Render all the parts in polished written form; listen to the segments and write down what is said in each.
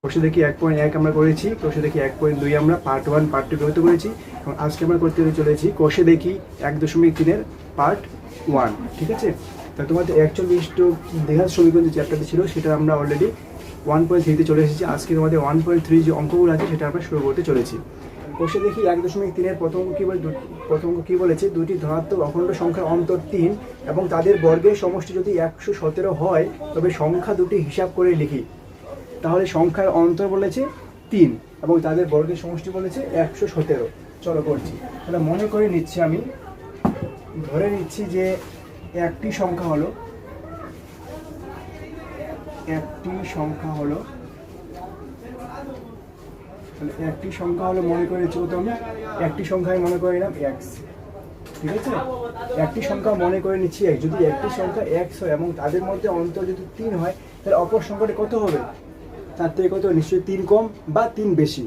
কোষে দেখি 1.1 আমরা করেছি, কোষে দেখি 1.2 আমরা পার্ট 1 পার্ট 2 ব্যবহার করেছি এবং আজকে আমরা করতে চলেছি কোষে দেখি 1.3 এর পার্ট 1। ঠিক আছে, তা তোমাদের 41 টু দ্বিঘাত সমীকরণ যে চ্যাপ্টারটি ছিল সেটা আমরা অলরেডি 1.3 তে চলে এসেছি। আজকে তোমাদের 1.3 যে অঙ্কগুলো আছে সেটা আমরা শুরু করতে চলেছি। কোষে দেখি 1.3 এর প্রথম অঙ্ক কি বলেছে, দুটি ধনাত্মক অখণ্ড সংখ্যার অন্তর 3 এবং তাদের বর্গের সমষ্টি যদি 117 হয় তবে সংখ্যা দুটি হিসাব করে লিখি। তাহলে সংখ্যার অন্তর বলেছে 3 এবং তাদের বর্গের সমষ্টি বলেছে 117। চলো করছি। তাহলে মনে করে নিচ্ছি, আমি ধরে নিচ্ছি যে একটি সংখ্যা হলো মনে করে নিচ্ছি, আমি একটি সংখ্যায় মনে করে নিলাম x। ঠিক আছে, একটি সংখ্যা মনে করে নিচ্ছি x। যদি একটি সংখ্যা x হয় এবং তাদের মধ্যে অন্তর যদি 3 হয় তাহলে অপর সংখ্যাটি কত হবে? তার থেকে কত? নিশ্চয়ই 3 কম বা 3 বেশি।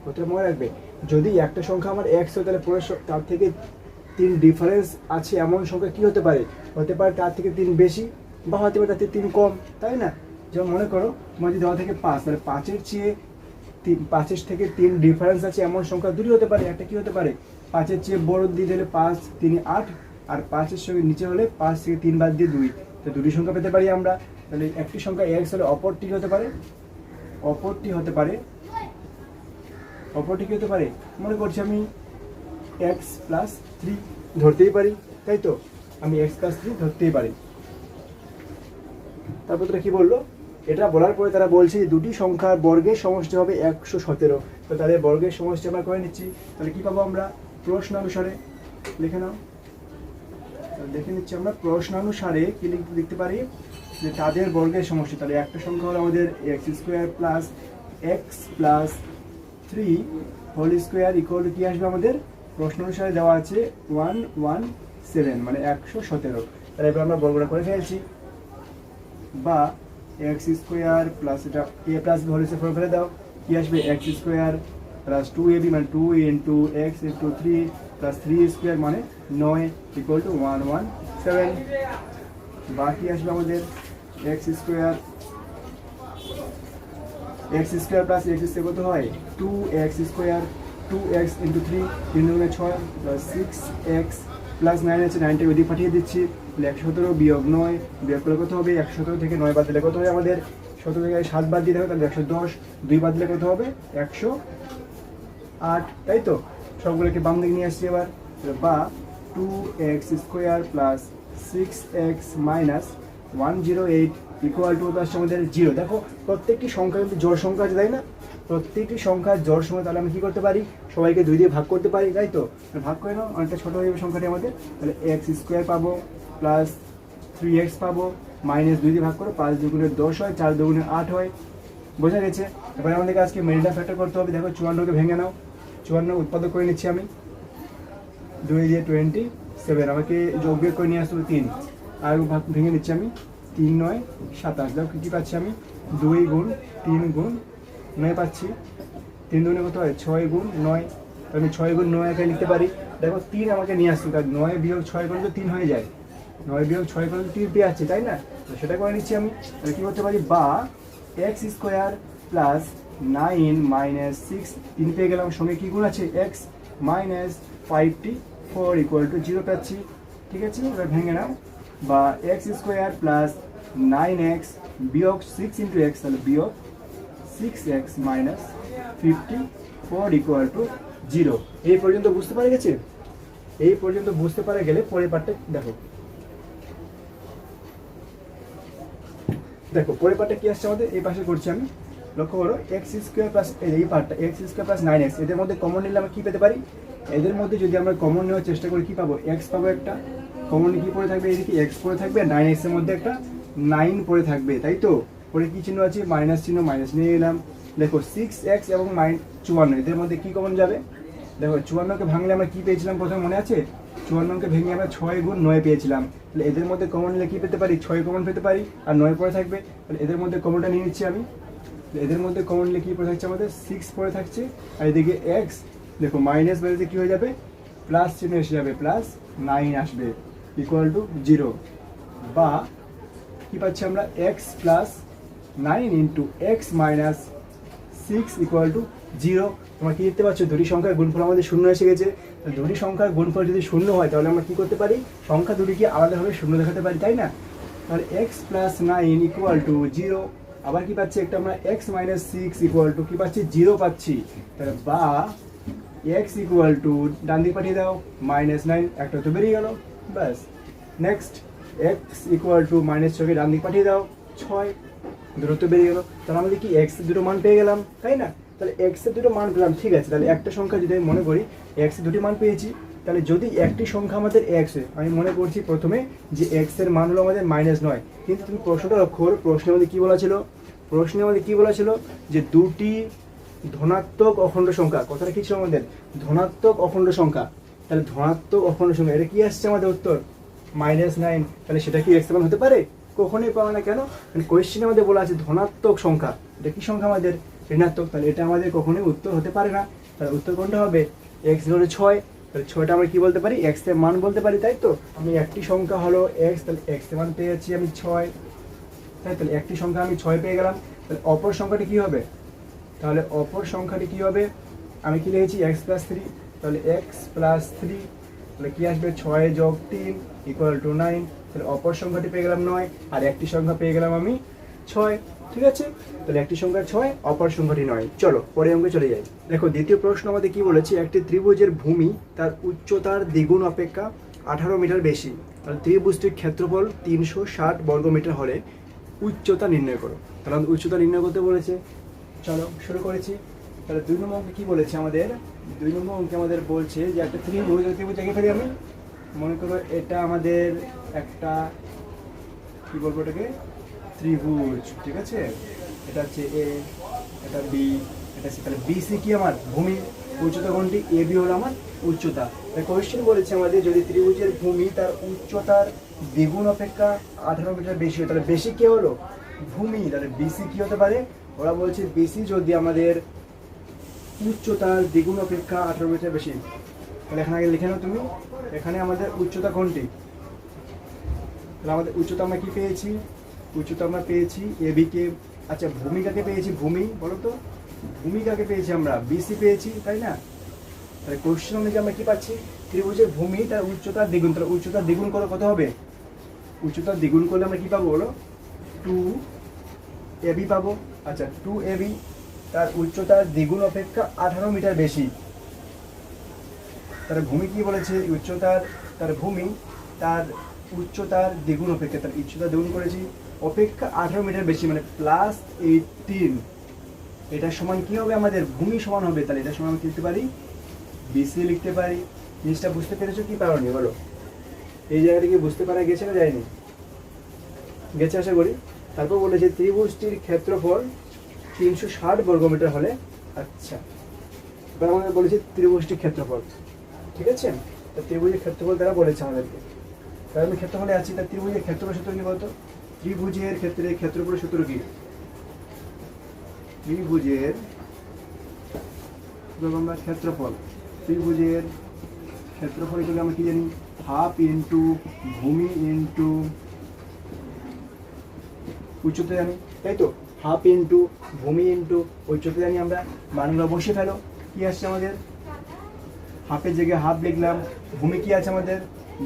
কথাটা মনে রাখবে, যদি একটা সংখ্যা আমার x হয় তাহলে পরের তার থেকে 3 ডিফারেন্স আছে এমন সংখ্যা কি হতে পারে? হতে পারে তার থেকে 3 বেশি বা হতে পারে তার থেকে 3 কম, তাই না? যেমন মনে করো তোমার যদি দেওয়া থেকে 5, তাহলে 5-এর থেকে 3 ডিফারেন্স আছে এমন সংখ্যা দুটি হতে পারে। একটা কি হতে পারে? 5-এর চেয়ে বড় দিয়ে দিলে 5 3 8, আর 5-এর সঙ্গে নিচে হলে 5 থেকে 3 বাদ দিয়ে 2, তো দুটি সংখ্যা পেতে পারি আমরা। তাহলে একটি সংখ্যা x হলে অপরটি হতে পারে মনে করছি আমি x প্লাস 3 ধরতেই পারি, তাই তো? আমি x প্লাস 3 ধরতেই পারি। তারপর তারা কি বললো? এটা বলার পরে তারা বলছে যে দুটি সংখ্যার বর্গের সমষ্টি হবে 117। তো তাদের বর্গের সমষ্টি আমরা করে নিচ্ছি। তাহলে কি পাবো আমরা? প্রশ্নানুসারে লিখে নাও। দেখে নিচ্ছি আমরা প্রশ্নানুসারে কি লিখতে পারি যে তাদের বর্গের সমষ্টি। তাহলে একটা সংখ্যা হলো আমাদের x² plus x plus 3 whole square equal to কি আসবে আমাদের? প্রশ্ন অনুসারে দেওয়া আছে 117 মানে 117। তাহলে এবার আমরা বর্গটা করে ফেলছি। বা x² প্লাস এটা a plus b whole square ফেলে দাও, কি আসবে? x² প্লাস 2ab মানে 2 ইন্টু x ইন্টু 3 প্লাস 3² মানে 9 ইকুয়াল টু 117। বা কি আসবে আমাদের? x² প্লাস x কত হয়? 2x² 2x ইন্টু 3 3 দুগুণে 6 প্লাস 6x প্লাস 9 আছে, 9টা ওদিকে পাঠিয়ে দিচ্ছি। 117 বিয়োগ 9 বিয়োগ করলে কত হবে? 117 থেকে 9 বাদ দিলে কত হবে আমাদের? 17 থেকে 7 বাদ দিতে হবে, তাহলে 110। 2 বাদ দিলে কত হবে? 108, তাই তো? সবগুলোকে বাম দিকে নিয়ে আসছি এবার। বা 2x² plus 6x minus 108 equal to আসছে আমাদের 0। দেখো প্রত্যেকটি সংখ্যা কিন্তু জোড় সংখ্যা আছে, তাই না? প্রত্যেকটি সংখ্যার জোড় সংখ্যা, তাহলে আমি কি করতে পারি? সবাইকে 2 দিয়ে ভাগ করতে পারি, তাই তো? ভাগ করে নাও, অনেকটা ছোটো হয়ে যাবে সংখ্যাটি আমাদের। তাহলে x² পাবো প্লাস 3x পাবো মাইনাস 2 দিয়ে ভাগ করো, 5 দুগুণে 10 হয়, 4 দুগুণে 8 হয়। বোঝা গেছে? এবার আমাদেরকে আজকে মেরিটা ফ্যাক্টর করতে হবে। দেখো 54কে ভেঙে নাও, 54 উৎপাদক করে নিচ্ছি আমি। 2 দিয়ে 27, আমাকে যোগ বিয়োগ করে নিয়ে আসতে হবে 3, আর ভেঙে নিচ্ছি আমি। 3 9 27। দেখো কী পাচ্ছি আমি? 2 গুণ 3 গুণ 9 পাচ্ছি। 3 দুগুণে কত হয়? 6 গুণ 9। আমি 6 গুণ 9 এখানে লিখতে পারি। দেখো 3 আমাকে নিয়ে আসছি, তার 9 বিয়োগ 6 করলে তো 3 হয়ে যায়। 9 বিয়োগ 6 করলে 3 পেয়ে যাচ্ছে, তাই না? তো সেটা করে নিচ্ছি আমি। তাহলে কী করতে পারি? বা x² প্লাস 9 মাইনাস 6 3 পেয়ে গেলাম, সঙ্গে কী গুণ আছে? x মাইনাস 54 ইকুয়াল টু 0 পাচ্ছি। ঠিক আছে, এবার ভেঙে নাও। বা x² প্লাস 9x বিয়োগ 6 ইন্টু x, তাহলে বিয়োগ 6x মাইনাস 54 ইকুয়াল টু 0। এই পর্যন্ত বুঝতে পারে গেছে? এই পর্যন্ত বুঝতে পারে গেলে পরের পার্টটা দেখো। পরের পার্টটা কি আসছে আমাদের? এই পাশে করছি আমি। লক্ষ্য করো x² প্লাস এই পার্টটা x² প্লাস 9x, এদের মধ্যে কমন নিলে আমরা কী পেতে পারি? এদের মধ্যে যদি আমরা কমন নেওয়ার চেষ্টা করি, কী পাবো? x পাবো একটা কমন, কি পড়ে থাকবে? এদিকে x পড়ে থাকবে, 9x এর মধ্যে একটা 9 পড়ে থাকবে, তাই তো? পরে কি চিহ্ন আছে? মাইনাস চিহ্ন, মাইনাস নিয়ে এলাম। দেখো 6x এবং 54 এদের মধ্যে কি কমন যাবে? দেখো 54কে ভাঙলে আমরা কি পেয়েছিলাম প্রথমে, মনে আছে? 54কে ভেঙে আমরা 6 গুণ 9 পেয়েছিলাম। তাহলে এদের মধ্যে কমন নিলে কী পেতে পারি? 6 কমন পেতে পারি, আর 9 পড়ে থাকবে। তাহলে এদের মধ্যে কমনটা নিয়ে নিচ্ছি আমি। এদের মধ্যে কমন নিলে কী পড়ে থাকছে আমাদের? 6 পড়ে থাকছে, আর এদিকে x দেখো মাইনাস বেরোতে কী হয়ে যাবে? প্লাস চিহ্ন এসে যাবে, প্লাস 9 আসবে ইকুয়াল টু 0। বা কি পাচ্ছি আমরা? x plus 9 into x minus 6 equal to 0। তোমরা কি দেখতে পাচ্ছ দুটি সংখ্যার গুণফল আমাদের শূন্য এসে গেছে। দুটি সংখ্যার গুণফল যদি শূন্য হয় তাহলে আমরা কি করতে পারি, সংখ্যা দুটিকে আলাদাভাবে শূন্য দেখাতে পারি, তাই না? তাহলে এক্স প্লাস 9 ইকুয়াল টু 0। আবার কি পাচ্ছি, একটা আমরা এক্স মাইনাস 6 ইকুয়াল টু কি পাচ্ছি, 0 পাচ্ছি। তাহলে বা এক্স ইকুয়াল টু ডান দিকে পাঠিয়ে দাও -9, একটা তো বেরিয়ে গেল, ব্যাস। নেক্সট এক্স ইকুয়াল টু -6 ডান দিকে পাঠিয়ে দাও 6, দূরত্ব বেরিয়ে গেল। তাহলে আমাদের কি এক্স এর দুটো মান পেয়ে গেলাম, তাই না? তাহলে এক্স এর দুটো মান পেলাম, ঠিক আছে। তাহলে একটা সংখ্যা যদি আমি মনে করি এক্স এর দুটি মান পেয়েছি, তাহলে যদি একটি সংখ্যা আমাদের এক্স হয়, আমি মনে করছি প্রথমে যে এক্স এর মান হলো আমাদের -9, কিন্তু তুমি প্রশ্নটা লক্ষ্য করো, প্রশ্নে আমাদের কি বলা ছিল, যে দুটি ধনাত্মক অখণ্ড সংখ্যা, কথাটা কি ছিল আমাদের, ধনাত্মক অখণ্ড সংখ্যা। তাহলে ধনাত্মক অখণ্ড সংখ্যা, এটা কি আসছে আমাদের উত্তর -9। তাহলে সেটা কি এক্স এর মান হতে পারে? কখনোই পাবে না। কেন? কোয়েশ্চেনে আমাদের বলা আছে ধনাত্মক সংখ্যা, এটা কি সংখ্যা আমাদের, ঋণাত্মক। তাহলে এটা আমাদের কখনোই উত্তর হতে পারে না। তাহলে উত্তর কোনটা হবে, এক্স হলো 6। তাহলে 6টা আমরা কি বলতে পারি, এক্স এর মান বলতে পারি, তাই তো। আমি একটি সংখ্যা হলো এক্স, তাহলে এক্স এর মান পেয়ে যাচ্ছি আমি 6, তাই। তাহলে একটি সংখ্যা আমি 6 পেয়ে গেলাম। তাহলে অপর সংখ্যাটি কি হবে, আমি কি লিখেছি এক্স প্লাস 3। তাহলে এক্স প্লাস 3, তাহলে কি আসবে 6 যোগ 3 ইকুয়াল টু 9। তাহলে অপর সংখ্যাটি পেয়ে গেলাম 9, আর একটি সংখ্যা পেয়ে গেলাম আমি 6, ঠিক আছে। তাহলে একটি সংখ্যা 6, অপর সংখ্যাটি 9। চলো পরে অঙ্কে চলে যাই। দেখো দ্বিতীয় প্রশ্ন আমাদের কি বলেছে, একটি ত্রিভুজের ভূমি তার উচ্চতার দ্বিগুণ অপেক্ষা 18 মিটার বেশি। তাহলে ত্রিভুজটির ক্ষেত্রফল 360 বর্গমিটার হলে উচ্চতা নির্ণয় করো। তাহলে আমাদের উচ্চতা নির্ণয় করতে বলেছে। চলো শুরু করেছি। তাহলে 2 নম্বর অঙ্কে কি বলেছে আমাদের, 2 নম্বর অঙ্কে আমাদের বলছে যে একটা ত্রিভুজ এঁকে ফেলি আমি। মনে করো এটা আমাদের একটা, কি বলবো এটাকে, ত্রিভুজ, ঠিক আছে। এটা হচ্ছে এ, এটা বি, এটা সি। তাহলে বিসি কি আমার ভূমি, উচ্চতা কোনটি, এ বি হলো আমার উচ্চতা। কোয়েশ্চেন বলেছে আমাদের যদি ত্রিভুজের ভূমি তার উচ্চতার দ্বিগুণ অপেক্ষা 18 মিটার বেশি হয়, তাহলে বেশি কে হলো, ভূমি। তাহলে বিসি কি হতে পারে, ওরা বলছে বিসি যদি আমাদের উচ্চতার দ্বিগুণ অপেক্ষা 18 মিটার বেশি, তাহলে এখানে আগে লিখে নাও তুমি, এখানে আমাদের উচ্চতা কোনটি, তাহলে আমাদের উচ্চতা আমরা কি পেয়েছি, উচ্চতা আমরা পেয়েছি এবি কে। আচ্ছা ভূমিকাকে পেয়েছি, ভূমি বলো তো, ভূমিকাকে পেয়েছি আমরা বিসি পেয়েছি, তাই না। তাহলে কোশ্চেন অনুযায়ী আমরা কি পাচ্ছি, ত্রিভুজের ভূমি তার উচ্চতার দ্বিগুণ। তাহলে উচ্চতার দ্বিগুণ করে কত হবে, উচ্চতার দ্বিগুণ করলে আমরা কি পাবো বলো, 2 এবি পাবো। আচ্ছা 2 এবি তার উচ্চতার দ্বিগুণ অপেক্ষা 18 মিটার বেশি। তার ভূমি কি বলেছে, উচ্চতার, তার ভূমি তার উচ্চতার দ্বিগুণ অপেক্ষা, তার উচ্চতা দ্বিগুণ করেছি অপেক্ষা 18 মিটার বেশি, মানে +18। এটা সমান কি হবে আমাদের, ভূমি সমান হবে। তাহলে এটা সমান আমি লিখতে পারি বিসি লিখতে পারি। জিনিসটা বুঝতে পেরেছো কি পারোনি বলো, এই জায়গাটা কি বুঝতে পারা গেছে না যায়নি, গেছে আশা করি। তারপর বলেছে ত্রিভুজটির ক্ষেত্রফল 360 বর্গমিটার হলে, আচ্ছা এবার আমাদের বলেছে ত্রিভুজটির ক্ষেত্রফল, ঠিক আছে। তো ত্রিভুজের ক্ষেত্রফল তারা বলেছে আমাদেরকে। তাহলে আমি ক্ষেত্রফলে আছি, তার ত্রিভুজের ক্ষেত্রফল সূত্র কি বলতো, ত্রিভুজের ক্ষেত্রে ক্ষেত্রফলের সূত্র কি, ত্রিভুজের আমরা ক্ষেত্রফল, ত্রিভুজের ক্ষেত্রফল এগুলো আমরা কি জানি, হাফ ইন্টু ভূমি ইন্টু উচ্চতা জানি, তাই তো। হাফ ইন্টু ভূমি ইন্টু উচ্চতা জানি আমরা, মানগুলো বসে ফেলো। কি আসছে আমাদের, হাফের জায়গায় হাফ লিখলাম। ভূমি কি আছে আমাদের,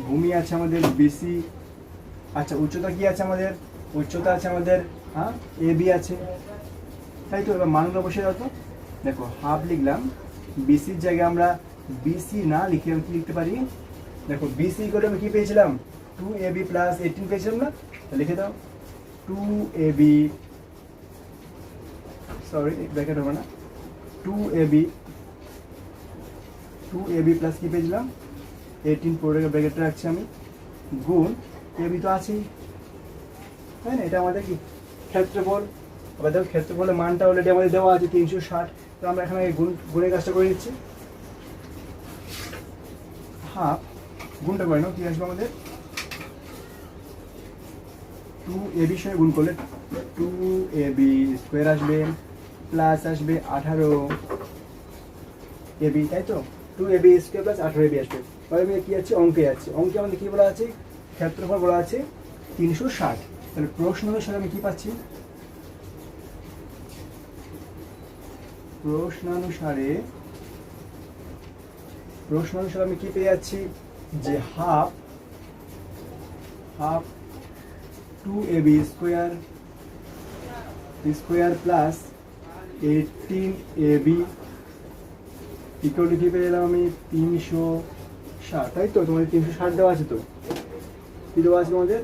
ভূমি আছে আমাদের বিসি। আচ্ছা উচ্চতা কি আছে আমাদের, উচ্চতা আছে আমাদের হ্যাঁ এ বি আছে, তাই তো। এবার মানগুলো বসে দাও তো। দেখো হাফ লিখলাম, বিসির জায়গায় আমরা বিসি না লিখে আমি কি লিখতে পারি, দেখো বিসি করে আমি কি পেয়েছিলাম, 2ab প্লাস 18 পেয়েছিলাম না, লিখে দাও 2ab, সরি ব্র্যাকেট হবে না, 2ab প্লাস কি পেয়েছিলাম 18, পুরো ব্র্যাকেটটা রাখছি আমি, গুণ ab তো আছেই, তাই না। এটা আমাদের কি ক্ষেত্রফল। আবার দেখো ক্ষেত্রফলের মানটা অলরেডি আমাদের দেওয়া আছে 360। তো আমরা এখানে গুণের কাজটা করে নিচ্ছি, হাফ গুণটা করে নাও, কি আসবে আমাদের 2ab সঙ্গে গুণ করলে 2ab স্কোয়ার আসবে, প্লাস আসবে 18ab, তাই তো। 2ab স্কোয়ার প্লাস 18ab আসবে। এবার আমি কি আছে, অঙ্কে যাচ্ছি। অঙ্কে আমাদের কি বলা আছে, ক্ষেত্রফল বলা আছে 360। তাহলে প্রশ্ন অনুসারে আমি কি পাচ্ছি, প্রশ্নানুসারে আমি কি পেয়ে যাচ্ছি যে half 2ab square plus 18ab equal to কি পেয়ে গেলাম আমি 360, তাই তো? তোমাদের 360 দেওয়া আছে, তো কি দেওয়া আছে তোমাদের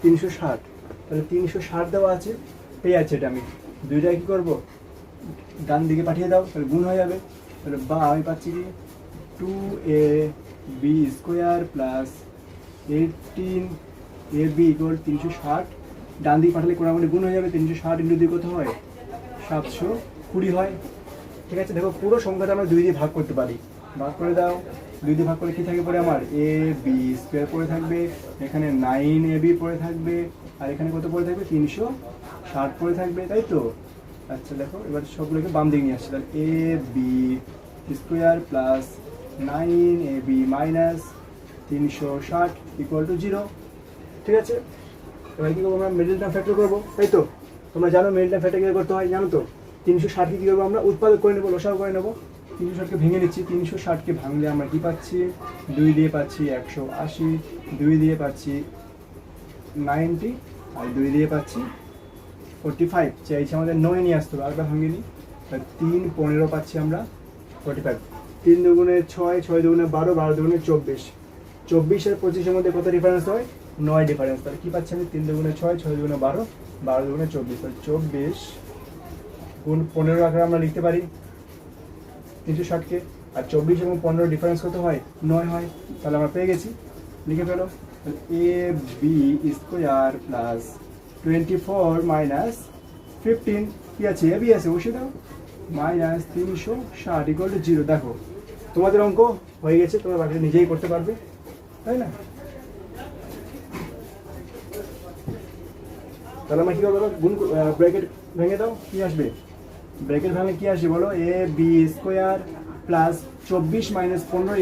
360, তাহলে 360 দেওয়া আছে, পেয়ে যাচ্ছে। এটা আমি দুইটাই কি করবো, ডান দিকে পাঠিয়ে দাও, তাহলে গুণ হয়ে যাবে। তাহলে বা আমি পাচ্ছি কি 2ab square plus 18ab equal 360, ডান দিকে পাঠালে কোনাকুনি গুণ হয়ে যাবে। 360 ইন্টু 2 কত হয়, 720 হয়। ঠিক আছে, দেখো পুরো সংখ্যাটা আমরা 2 দিয়ে ভাগ করতে পারি, ভাগ করে দাও। 2 দিয়ে ভাগ করে কি থাকে পরে আমার ab স্কোয়ার পড়ে থাকবে, এখানে 9ab পড়ে থাকবে, আর এখানে কত পড়ে থাকবে 360 পড়ে থাকবে, তাই তো? আচ্ছা দেখো, এবার সবগুলোকে বাম দিকে নিয়ে আসছে। তাহলে ab square plus 9ab minus 360 equal to 0। ঠিক আছে, এবার কি করবো, আমরা মিডল টার্ম ফ্যাক্টর করবো, তাই তো? তোমরা জানো মিডল টার্ম ফ্যাক্টর কীভাবে করতে হয়, জানো তো? 360 কি করবো, আমরা উৎপাদক করে নেবো, লসাগু করে নেবো। 360কে ভেঙে নিচ্ছি, 360কে ভাঙলে আমরা কি পাচ্ছি, 2 দিয়ে পাচ্ছি 180, 2 দিয়ে পাচ্ছি 90, আর 2 দিয়ে পাচ্ছি 45। চাইছি আমাদের 9 নিয়ে আসতে হবে, আরেকবার ভাঙিয়ে নিই। 3 15 পাচ্ছি আমরা 45, 3 দুগুণে 6, 6 দুগুণে 12, 12 দুগুণে 24, 24 আর 25-এর মধ্যে কত ডিফারেন্স হয়, 9 ডিফারেন্স। তাহলে কি পাচ্ছি আমি, 3 দুগুণে 6, 6 দুগুণে 12, 12 দুগুণে 24, তাহলে 24 গুণ 15 আকারে আমরা লিখতে পারি 360কে, আর 24 এবং 15 ডিফারেন্স কত হয়, 9 হয়। তাহলে আমরা পেয়ে গেছি, লিখে ফেলো। ab স্কোয়ার প্লাস 24 মাইনাস 15 কি আছে, ab আছে, বসিয়ে দাও, মাইনাস 360 ইকুয়াল টু 0। দেখো তোমাদের অঙ্ক হয়ে গেছে, তোমরা বাকি নিজেই করতে পারবে, তাই না? তাহলে আমরা কি করবো, গুণ ব্র্যাকেট ভেঙে দাও, কি আসবে, ব্র্যাকেট ভাঙলে কি আসবে বলো, ab square plus 24 minus 15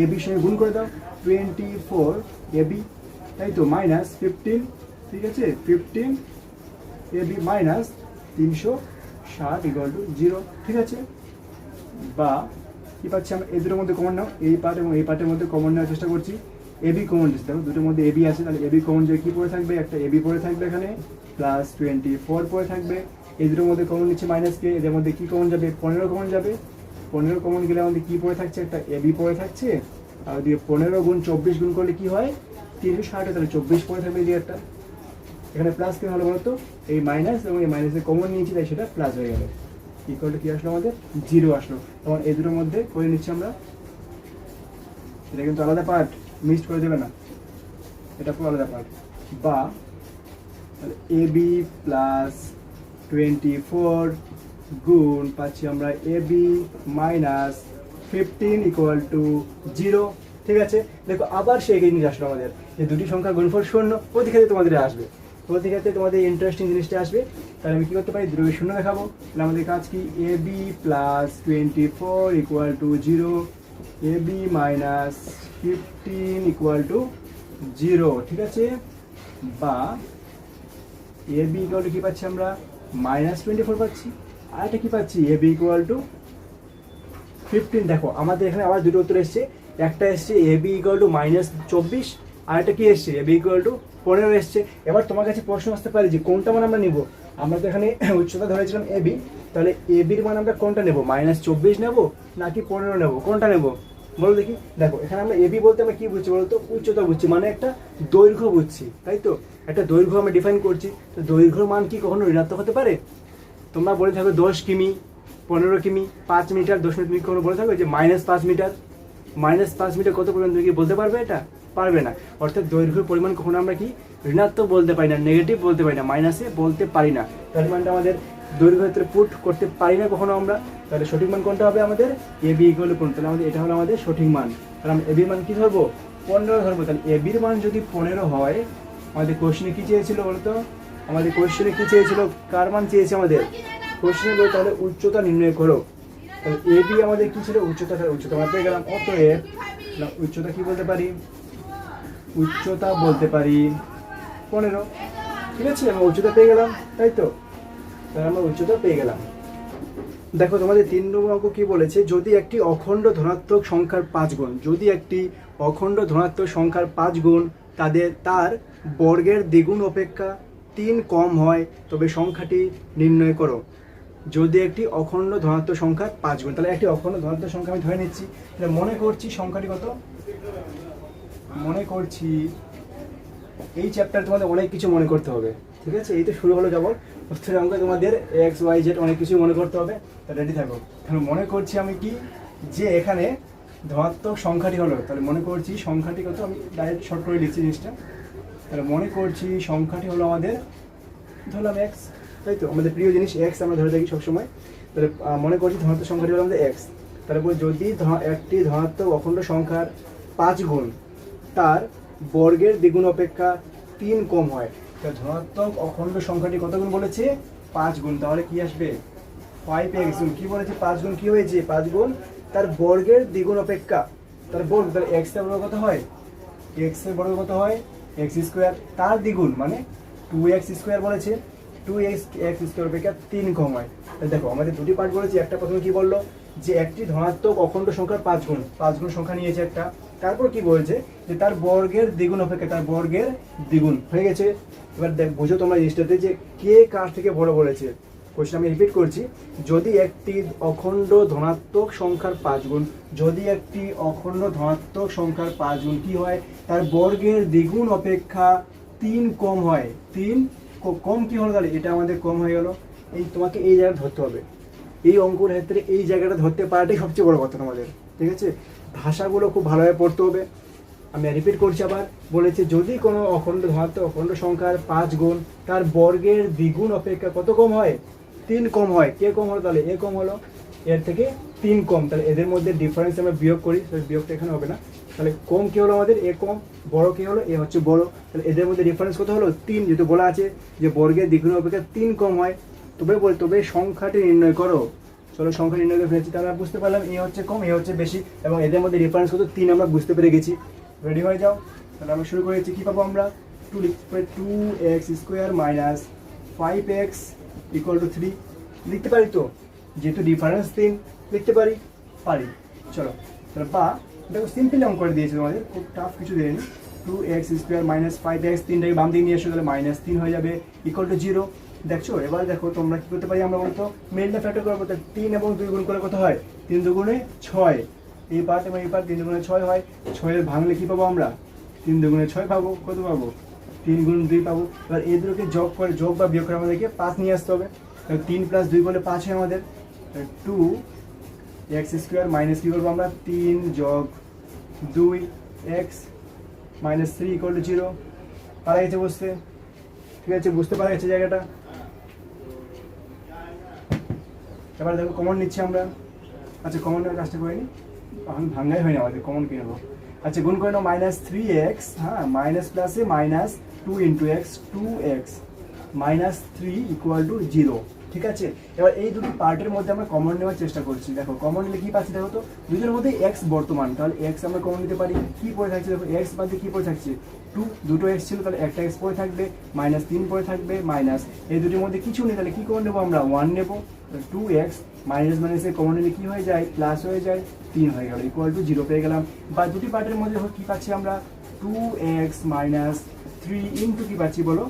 ab সঙ্গে গুণ করে দাও, 24 ab, তাই তো, মাইনাস 15, ঠিক আছে, 15 ab মাইনাস 360 ইকুয়াল টু 0। ঠিক আছে, বা কি পাচ্ছি আমরা, এই দুটোর মধ্যে কমন নাও, এই পার্ট এবং এই পার্টের মধ্যে কমন নেওয়ার চেষ্টা করছি। ab কমন দিচ্ছে, দেখো দুটোর মধ্যে ab আছে, তাহলে ab কমন যে কি পড়ে থাকবে, একটা ab পড়ে থাকবে এখানে, প্লাস 24 পড়ে থাকবে। এই দুটোর মধ্যে কমন নিচ্ছে মাইনাস কে, এদের মধ্যে কি কমন যাবে, 15 কমন যাবে। 15 কমন গেলে আমাদের কি পড়ে থাকছে, একটা ab পড়ে থাকছে, আর ওদিকে 15 গুণ 24 গুণ করলে কি হয় 360, তাহলে 24 পড়ে থাকবে এই একটা। এখানে প্লাস কি হলো বলতো, এই মাইনাস এবং এই মাইনাসে কমন নিয়েছি, তাই সেটা প্লাস হয়ে গেল। ইকুয়াল টু কি আসলো আমাদের, 0 আসলো। তখন এই দুটোর মধ্যে করে নিচ্ছি আমরা, এটা কিন্তু আলাদা পার্ট, মিক্সড করে দেবে না, এটা পুরো আলাদা পার্ট। বা ab প্লাস 24 গুণ পাচ্ছি আমরা ab মাইনাস 15 ইকুয়াল টু 0। ঠিক আছে, দেখো আবার সেই জিনিস আসলো আমাদের, যে দুটি সংখ্যার গুণফল 0, প্রতি ক্ষেত্রে তোমাদের আসবে, প্রতি ক্ষেত্রে তোমাদের ইন্টারেস্টিং জিনিসটা আসবে। তাহলে আমি কী করতে পারি, দুটোকে 0 দেখাবো। তাহলে আমাদের কাজ কি, ab plus 24 equal to 0, ab minus 15 equal to 0। ঠিক আছে, বা ab ইকুয়াল টু কী পাচ্ছি আমরা, মাইনাস 24 পাচ্ছি, আর এটা কী পাচ্ছি, ab ইকুয়াল টু 15। দেখো আমাদের এখানে আবার দুটো উত্তর এসছে, একটা এসছে ab ইকুয়াল টু মাইনাস 24, আর একটা কি এসছে, ab ইকুয়াল টু 15 এসছে। এবার তোমার কাছে প্রশ্ন আসতে পারে যে কোনটা মান আমরা নিব। আমরা তো এখানে উচ্চতা ধরেছিলাম ab, তাহলে ab এর মান আমরা কোনটা নেব, মাইনাস 24 নেব নাকি 15 নেব, কোনটা নেব বলো দেখি। দেখো এখানে আমরা ab বলতে আমরা কি বুঝছি বলতো, উচ্চতা বুঝছি, মানে একটা দৈর্ঘ্য বুঝছি, তাই তো? একটা দৈর্ঘ্য আমরা ডিফাইন করছি, তো দৈর্ঘ্যর মান কি কখনো ঋণাত্মক হতে পারে? তোমরা বলে থাকবে 10 কিমি, 15 কিমি, 5 মিটার, 10 মিটার, তুমি কখনো বলে থাকবে যে মাইনাস 5 মিটার, মাইনাস 5 মিটার কত পরিমাণ, তুমি কি বলতে পারবে? এটা পারবে না। অর্থাৎ দৈর্ঘ্যের পরিমাণ কখনো আমরা কি ঋণাত্মক বলতে পারি না, নেগেটিভ বলতে পারি না, মাইনাসে বলতে পারি না। তার মানটা আমাদের দৈর্ঘ্য ক্ষেত্রে পুট করতে পারি না কখনো আমরা। তাহলে সঠিক মান কোনটা হবে আমাদের, ab ইকুয়াল টু 15। তাহলে আমাদের এটা হলো আমাদের সঠিক মান। তাহলে আমরা ab এর মান কি ধরবো, 15 ধরবো। তাহলে ab এর মান যদি 15 হয়, আমাদের কোশ্চেনে কি চেয়েছিল বলতো, আমাদের কোশ্চেনে কি চেয়েছিল, কার মান চেয়েছে আমাদের কোশ্চেনে বলে, তাহলে উচ্চতা নির্ণয় করো। তাহলে ab আমাদের কি ছিল, উচ্চতা, উচ্চতা আমরা পেয়ে গেলাম। অতএব উচ্চতা কি বলতে পারি, উচ্চতা বলতে পারি 15। ঠিক আছে, আমরা উচ্চতা পেয়ে গেলাম, তাই তো? তাহলে আমরা উচ্চতা পেয়ে গেলাম। দেখো তোমাদের 3 নম্বর অঙ্ক কি বলেছে, যদি একটি অখণ্ড ধনাত্মক সংখ্যার 5 গুণ, যদি একটি অখণ্ড ধনাত্মক সংখ্যার 5 গুণ তার বর্গের দ্বিগুণ অপেক্ষা 3 কম হয় তবে সংখ্যাটি নির্ণয় করো। যদি একটি অখণ্ড ধনাত্মক সংখ্যার 5 গুণ, তাহলে একটি অখণ্ড ধনাত্মক সংখ্যা আমি ধরে নিচ্ছি, তাহলে মনে করছি সংখ্যাটি কত, মনে করছি এই চ্যাপ্টার তোমাদের অনেক কিছু মনে করতে হবে, ঠিক আছে? এই তো শুরু হলো কেবল, প্রত্যেক অঙ্কে তোমাদের এক্স ওয়াই জেড অনেক কিছু মনে করতে হবে, রেডি থাকো। তাহলে মনে করছি আমি কি, যে এখানে ধনাত্মক সংখ্যাটি হলো, তাহলে মনে করছি সংখ্যাটি কত, আমি ডাইরেক্ট শর্ট করে লিখছি জিনিসটা। তাহলে মনে করছি সংখ্যাটি হলো আমাদের, ধরলাম এক্স, তাই তো আমাদের প্রিয় জিনিস এক্স আমরা ধরে থাকি সবসময়। তাহলে মনে করছি ধনাত্মক সংখ্যাটি হলো আমাদের এক্স। তারপর যদি একটি ধনাত্মক অখণ্ড সংখ্যার 5 গুণ তার বর্গের দ্বিগুণ অপেক্ষা 3 কম হয়, তাহলে ধনাত্মক অখণ্ড সংখ্যাটি কত গুণ বলেছে, 5 গুণ, তাহলে কি আসবে 5x গুণ। কি বলেছে 5 গুণ, কি হয়েছে 5 গুণ তার বর্গের দ্বিগুণ অপেক্ষা, তার বর্গ, তাহলে x এর বর্গ কত হয়, x এর বর্গ কত হয় x স্কোয়ার, তার দ্বিগুণ মানে 2x স্কোয়ার বলেছে, 2x স্কোয়ার অপেক্ষা 3 কম হয়। তাহলে দেখো আমাদের দুটি পার্ট বলেছে, একটা প্রথমে কি বললো, যে একটি ধনাত্মক অখণ্ড সংখ্যার 5 গুণ, 5 গুণ সংখ্যা নিয়েছে একটা, তারপর কি বলছে যে তার বর্গের দ্বিগুণ অপেক্ষা, তার বর্গের দ্বিগুণ হয়ে গেছে। এবার বুঝো তোমরা জিনিসটাতে যে কে কার থেকে বড় বলেছে। কোশ্চেন আমি রিপিট করছি, যদি একটি অখণ্ড ধনাত্মক সংখ্যার 5 গুণ, যদি একটি অখণ্ড ধনাত্মক সংখ্যার 5 গুণ কি হয়, তার বর্গের দ্বিগুণ অপেক্ষা 3 কম হয়, 3 কম কি হলো, তাহলে এটা আমাদের কম হয়ে গেল। এই তোমাকে এই জায়গাটা ধরতে হবে, এই অঙ্কের ক্ষেত্রে এই জায়গাটা ধরতে পারাটাই সবচেয়ে বড় কথা তোমাদের, ঠিক আছে? ভাষাগুলো খুব ভালোভাবে পড়তে হবে। আমি রিপিট করছি আবার, বলেছে যদি কোনো অখণ্ড ধনাত্মক অখণ্ড সংখ্যার 5 গুণ তার বর্গের দ্বিগুণ অপেক্ষা কত কম হয়, 3 কম হয়। কে কম হলো, তাহলে এ কম হলো, এর থেকে 3 কম, তাহলে এদের মধ্যে ডিফারেন্স আমরা বিয়োগ করি, বিয়োগটা এখানে হবে না। তাহলে কম কি হলো আমাদের, এ কম, বড় কি হলো, এ হচ্ছে বড়, তাহলে এদের মধ্যে ডিফারেন্স কত হলো 3, যেহেতু বলা আছে যে বর্গের দ্বিগুণ অপেক্ষা 3 কম হয়, তবে সংখ্যাটি নির্ণয় করো। চলো সংখ্যা নির্ণয় করে ফেলেছি, তাহলে বুঝতে পারলাম এ হচ্ছে কম, এ হচ্ছে বেশি, এবং এদের মধ্যে ডিফারেন্স কত 3 আমরা বুঝতে পেরে গেছি। রেডি হয়ে যাও, তাহলে আমরা শুরু করেছি, কি পাবো আমরা 2x square minus 5x equal to 3 লিখতে পারি তো, যেহেতু ডিফারেন্স 3 লিখতে পারি, চলো তাহলে বা দেখো সিম্পল অঙ্ক করে দিয়েছি তোমাদের, খুব টাফ কিছু দেয়নি। 2x স্কোয়ার মাইনাস 5x, 3টাকে বাম দিকে নিয়ে এসো, তাহলে -3 হয়ে যাবে ইকুয়াল টু 0। দেখছো এবার দেখো তোমরা কি করতে পারি, আমরা বলতো মেলটা ফ্যাক্টর করবো, 3 এবং 2 গুণ করে কত হয়, 3 দুগুণে 6, এই পার্ট এবং এই পার্ট 3 দুগুণে 6 হয়, 6 এর ভাঙলে কি পাবো আমরা, 3 দুগুণে 6 পাবো, কত পাবো 3 গুণ 2 পাবো। এবার এই দুটোকে যোগ বা বিয়োগ করে আমাদেরকে 5 নিয়ে আসতে হবে, 3 + 2 করলে 5 হয় আমাদের। 2x স্কোয়ার মাইনাস কি করবো আমরা, 3 + 2x - 3 ইকুয়াল টু 0। পারা গেছে বুঝতে, ঠিক আছে, বুঝতে পারা গেছে জায়গাটা। এবার দেখো কমন নিচ্ছি আমরা, আচ্ছা কমন নেওয়ার কাজটা করিনি, এখন ভাঙ্গাই হয়নি আমাদের, কমন কি নেবো, আচ্ছা গুণ করে নাও -3x, হ্যাঁ মাইনাস প্লাসে -2 × x, 2x - 3 ইকুয়াল টু 0, ঠিক আছে? এবার এই দুটি পার্টের মধ্যে আমরা কমন নেওয়ার চেষ্টা করছি। দেখো কমন নিলে কি পাচ্ছি, দেখো তো দুটোর মধ্যে x বর্তমান, তাহলে x আমরা কমন নিতে পারি, কি পড়ে থাকছে দেখো, x বাদে কি পড়ে থাকছে 2, দুটো x ছিল, তাহলে একটা x পড়ে থাকবে, -3 পড়ে থাকবে, মাইনাস, এই দুটির মধ্যে কিছু নেই, তাহলে কি কমন নেবো আমরা, 1 নেবো। 2x মাইনাস কমন নিলে কি হয়ে যায়, প্লাস হয়ে যায়, 3 হয়ে গেল ইকুয়াল টু 0 পেয়ে গেলাম। বা দুটি পার্টের মধ্যে কি পাচ্ছি আমরা, 2x - 3 ইন্টু কি পাচ্ছি বলো,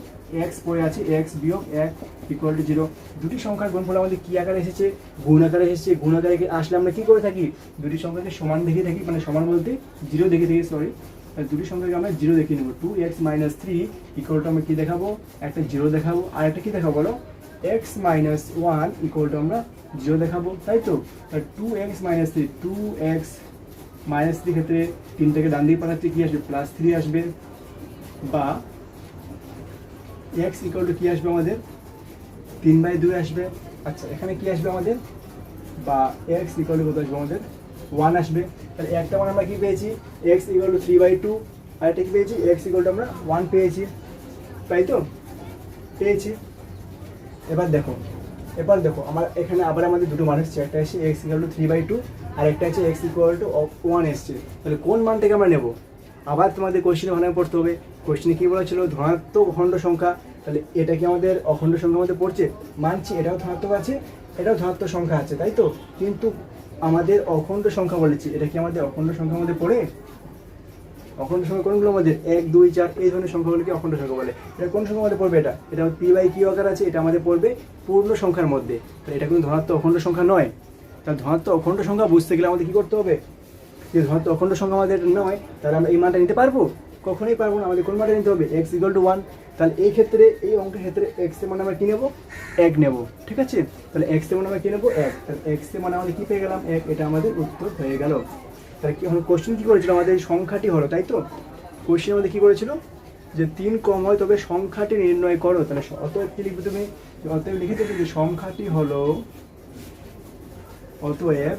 x পড়ে আছে, x বিয়োগ 1 ইকুয়াল টু 0। দুটি সংখ্যার গুণফল আমাদের কি আকারে এসেছে, গুণ আকারে এসেছে। গুণ আকারে আসলে আমরা কি করে থাকি, দুটি সংখ্যাকে সমান দেখে থাকি, মানে সমান বলতে 0 দেখে থাকি, সরি, দুটি সংখ্যাকে আমরা 0 দেখে নেব। 2x - 3 ইকুয়াল টু আমরা কি দেখাবো, একটা 0 দেখাবো, আর একটা কি দেখাবো বলো, x - 1 ইকুয়াল টু আমরা 0 দেখাবো, তাই তো। 2x - 3, 2x - 3 ক্ষেত্রে 3টাকে ডান দিকে পাঠাতে কি আসবে, +3 আসবে, বা x ইকুয়াল টু কি আসবে আমাদের, 3/2 আসবে। আচ্ছা এখানে কি আসবে আমাদের, বা x ইকুয়াল টু কত আসবে আমাদের, 1 আসবে। তাহলে একটা মান আমরা কি পেয়েছি, x ইকুয়াল টু 3/2, আর এটা কি পেয়েছি, x ইকুয়াল টু আমরা 1 পেয়েছি, তাই তো, পেয়েছি। এবার দেখো আমার এখানে আবার আমাদের দুটো মান এসেছে, একটা এসে x ইকুয়াল টু 3/2, আর একটা আছে x ইকুয়াল টু 1 এসছে। তাহলে কোন মানটাকে আমরা নেব, আবার তোমাদের কোশ্চেনে ভালো পড়তে হবে। কোশ্চেনে কি বলা ছিল, ধনাত্মক অখণ্ড সংখ্যা, তাহলে এটা কি আমাদের অখণ্ড সংখ্যার মধ্যে পড়ছে, মানছি এটাও ধনাত্মক আছে, এটাও ধনাত্মক সংখ্যা আছে, তাই তো? কিন্তু আমাদের অখণ্ড সংখ্যা বলেছি, এটা কি আমাদের অখণ্ড সংখ্যার মধ্যে পড়ে? অখণ্ড সংখ্যা কোনগুলো আমাদের 1 2 4 এই ধরনের সংখ্যাগুলোকে অখণ্ড সংখ্যা বলে। এটা কোন সংখ্যার মধ্যে পড়বে? এটা p/q আকার আছে, এটা আমাদের পড়বে পূর্ণ সংখ্যার মধ্যে। তাহলে এটা কিন্তু ধনাত্মক অখণ্ড সংখ্যা নয়। তাহলে ধনাত্মক অখণ্ড সংখ্যা বুঝতে গেলে আমাদের কি করতে হবে? যে ধনাত্মক অখণ্ড সংখ্যা আমাদের নয়, তাহলে আমরা এই মানটা নিতে পারবো? কখনোই পারবো না। আমাদের কোন মানটা নিতে হবে? x = 1। তাহলে এই ক্ষেত্রে, এই অঙ্কের ক্ষেত্রে x এর মান আমরা কি নেব? 1 নেব, ঠিক আছে? তাহলে x এর মান আমরা কি নেব? 1। তাহলে x এর মান আমাদের কি পেয়ে গেলাম? 1। এটা আমাদের উত্তর হয়ে গেল। তাহলে কি হলো? কোশ্চেন কি করেছিল আমাদের? সংখ্যাটি হলো, তাই তো? কোশ্চেন আমাদের কি করেছিল? যে 3 কম হয় তবে সংখ্যাটি নির্ণয় করো। তাহলে অতএব কি লিখবে তুমি? অতএব লিখে দেবে যে সংখ্যাটি হলো, অতএব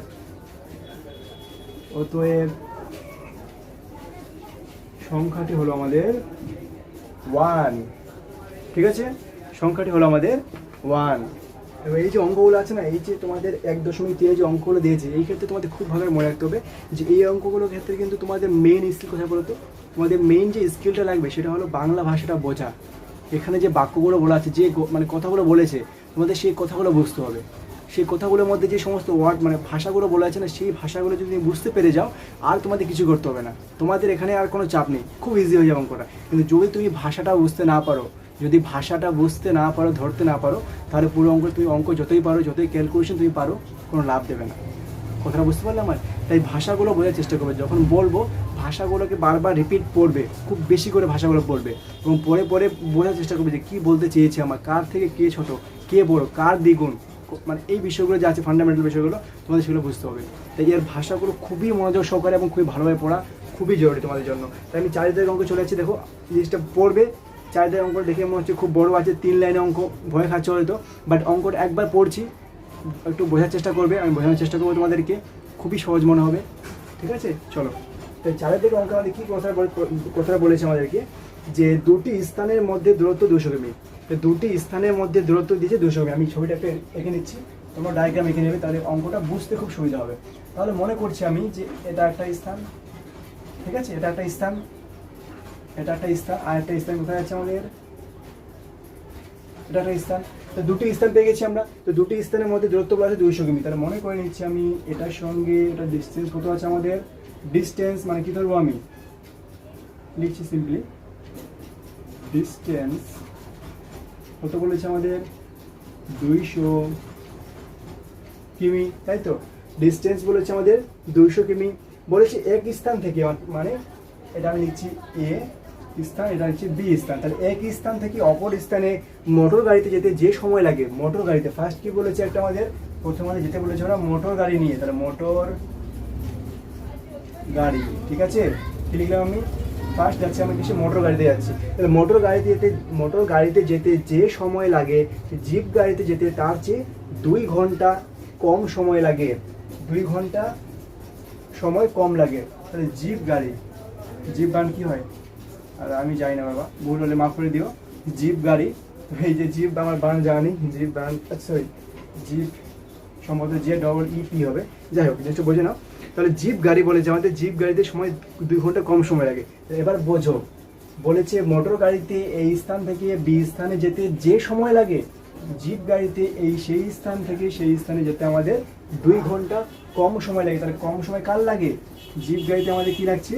সংখ্যাটি হলো আমাদের 1, ঠিক আছে? সংখ্যাটি হলো আমাদের 1। এবার এই যে অঙ্কগুলো আছে না, এই যে তোমাদের 1.3 যে অঙ্কগুলো দিয়েছে, এই ক্ষেত্রে তোমাদের খুব ভালো মনে রাখতে হবে যে এই অঙ্কগুলোর ক্ষেত্রে কিন্তু তোমাদের মেইন স্কিল কোথায় বলো তো? তোমাদের মেইন যে স্কিলটা লাগবে সেটা হলো বাংলা ভাষাটা বোঝা। এখানে যে বাক্যগুলো বলা আছে, যে মানে কথাগুলো বলেছে, তোমাদের সেই কথাগুলো বুঝতে হবে। সেই কথাগুলোর মধ্যে যে সমস্ত ওয়ার্ড মানে ভাষাগুলো বলা আছে না, সেই ভাষাগুলো যদি তুমি বুঝতে পেরে যাও, আর তোমাদের কিছু করতে হবে না। তোমাদের এখানে আর কোনো চাপ নেই, খুব ইজি হয়ে যাবে অঙ্কটা। কিন্তু যদি তুমি ভাষাটা বুঝতে না পারো, ধরতে না পারো, তাহলে পুরো অঙ্ক যতই পারো, যতই ক্যালকুলেশন তুমি পারো, কোনো লাভ দেবে না। কথাটা বুঝতে পারলে আমার? তাই ভাষাগুলো বোঝার চেষ্টা করবে। যখন বলবো ভাষাগুলোকে বারবার রিপিট পড়বে, খুব বেশি করে ভাষাগুলো পড়বে, এবং পরে পরে বোঝার চেষ্টা করবে যে কী বলতে চেয়েছে আমার, কার থেকে কে ছোট, কে বড়, কার দ্বিগুণ, মানে এই বিষয়গুলো যা আছে ফান্ডামেন্টাল বিষয়গুলো তোমাদের সেগুলো বুঝতে হবে। তাই এর ভাষাগুলো খুবই মনোযোগ সহকারে এবং খুবই ভালোভাবে পড়া খুবই জরুরি তোমাদের জন্য। তাই আমি 4 অঙ্ক চলে যাচ্ছি। দেখো জিনিসটা পড়বে, 4 অঙ্ক দেখে মনে হচ্ছে খুব বড় আছে, 3 লাইনে অঙ্ক, ভয় খাচ্ছে হয়তো, বাট অঙ্কটা একবার পড়ছি, একটু বোঝার চেষ্টা করবে, আমি বোঝানোর চেষ্টা করবো তোমাদেরকে, খুবই সহজ মনে হবে, ঠিক আছে? চলো, তাই 4 অঙ্ক আমাদের কী কথা বলেছে আমাদেরকে? যে দুটি স্থানের মধ্যে দূরত্ব 200 কিমি। তো দুটি স্থানের মধ্যে দূরত্ব দিয়েছে 200 কিমি। আমি ছবিটাকে এঁকে নিচ্ছি, তোমরা ডায়াগ্রাম এঁকে নেবে, তাহলে অঙ্কটা বুঝতে খুব সুবিধা হবে। তাহলে মনে করছি আমি যে এটা একটা স্থান, ঠিক আছে? এটা একটা স্থান, আর একটা স্থান কোথায় আছে আমাদের? এটা একটা স্থান। তো দুটি স্থান পেয়ে গেছি আমরা। তো দুটি স্থানের মধ্যে দূরত্ব বলা আছে 200 কিমি। তাহলে মনে করে নিচ্ছি আমি এটার সঙ্গে এটা ডিস্টেন্স কত আছে আমাদের? ডিস্টেন্স মানে কি ধরবো? আমি লিখছি সিম্পলি, ডিস্টেন্স কত বলেছে আমাদের? 200 কিমি, তাই তো? ডিস্টেন্স বলেছে আমাদের 200 কিমি। বলেছে এক স্থান থেকে, মানে এটা আমি লিখছি এ স্থান, এটা হচ্ছে বি স্থান। তাহলে এক স্থান থেকে অপর স্থানে মোটর গাড়িতে যেতে যে সময় লাগে, মোটর গাড়িতে ফার্স্ট কি বলেছে একটা আমাদের? প্রথমে আমাদের যেতে বলেছে ওরা মোটর গাড়ি নিয়ে। তাহলে মোটর গাড়ি, ঠিক আছে? কি লিখলাম আমি? ফার্স্ট যাচ্ছি আমি কিছু মোটর গাড়িতে যাচ্ছি। তাহলে মোটর গাড়িতে যেতে যে সময় লাগে, জিপ গাড়িতে যেতে তার চেয়ে 2 ঘন্টা কম সময় লাগে। 2 ঘন্টা সময় কম লাগে। তাহলে জিপ বান কি হয়? আর আমি জানি না বাবা, ভুল হলে মাফ করে দিও। জিপ গাড়ি, এই যে জিপ আমার বান জানি, জিপ বান, সরি জিপ সম্ভবত JEEP হবে, যাই হোক জিনিসটা বোঝে নাও। তাহলে জিপ গাড়ি বলেছে আমাদের, জিপ গাড়িতে সময় 2 ঘন্টা কম সময় লাগে। এবার বোঝো, বলেছে মোটর গাড়িতে এই স্থান থেকে বি স্থানে যেতে যে সময় লাগে, জিপ গাড়িতে সেই স্থান থেকে সেই স্থানে যেতে আমাদের 2 ঘন্টা কম সময় লাগে। তাহলে কম সময় কার লাগে? জিপ গাড়িতে আমাদের কি লাগছে?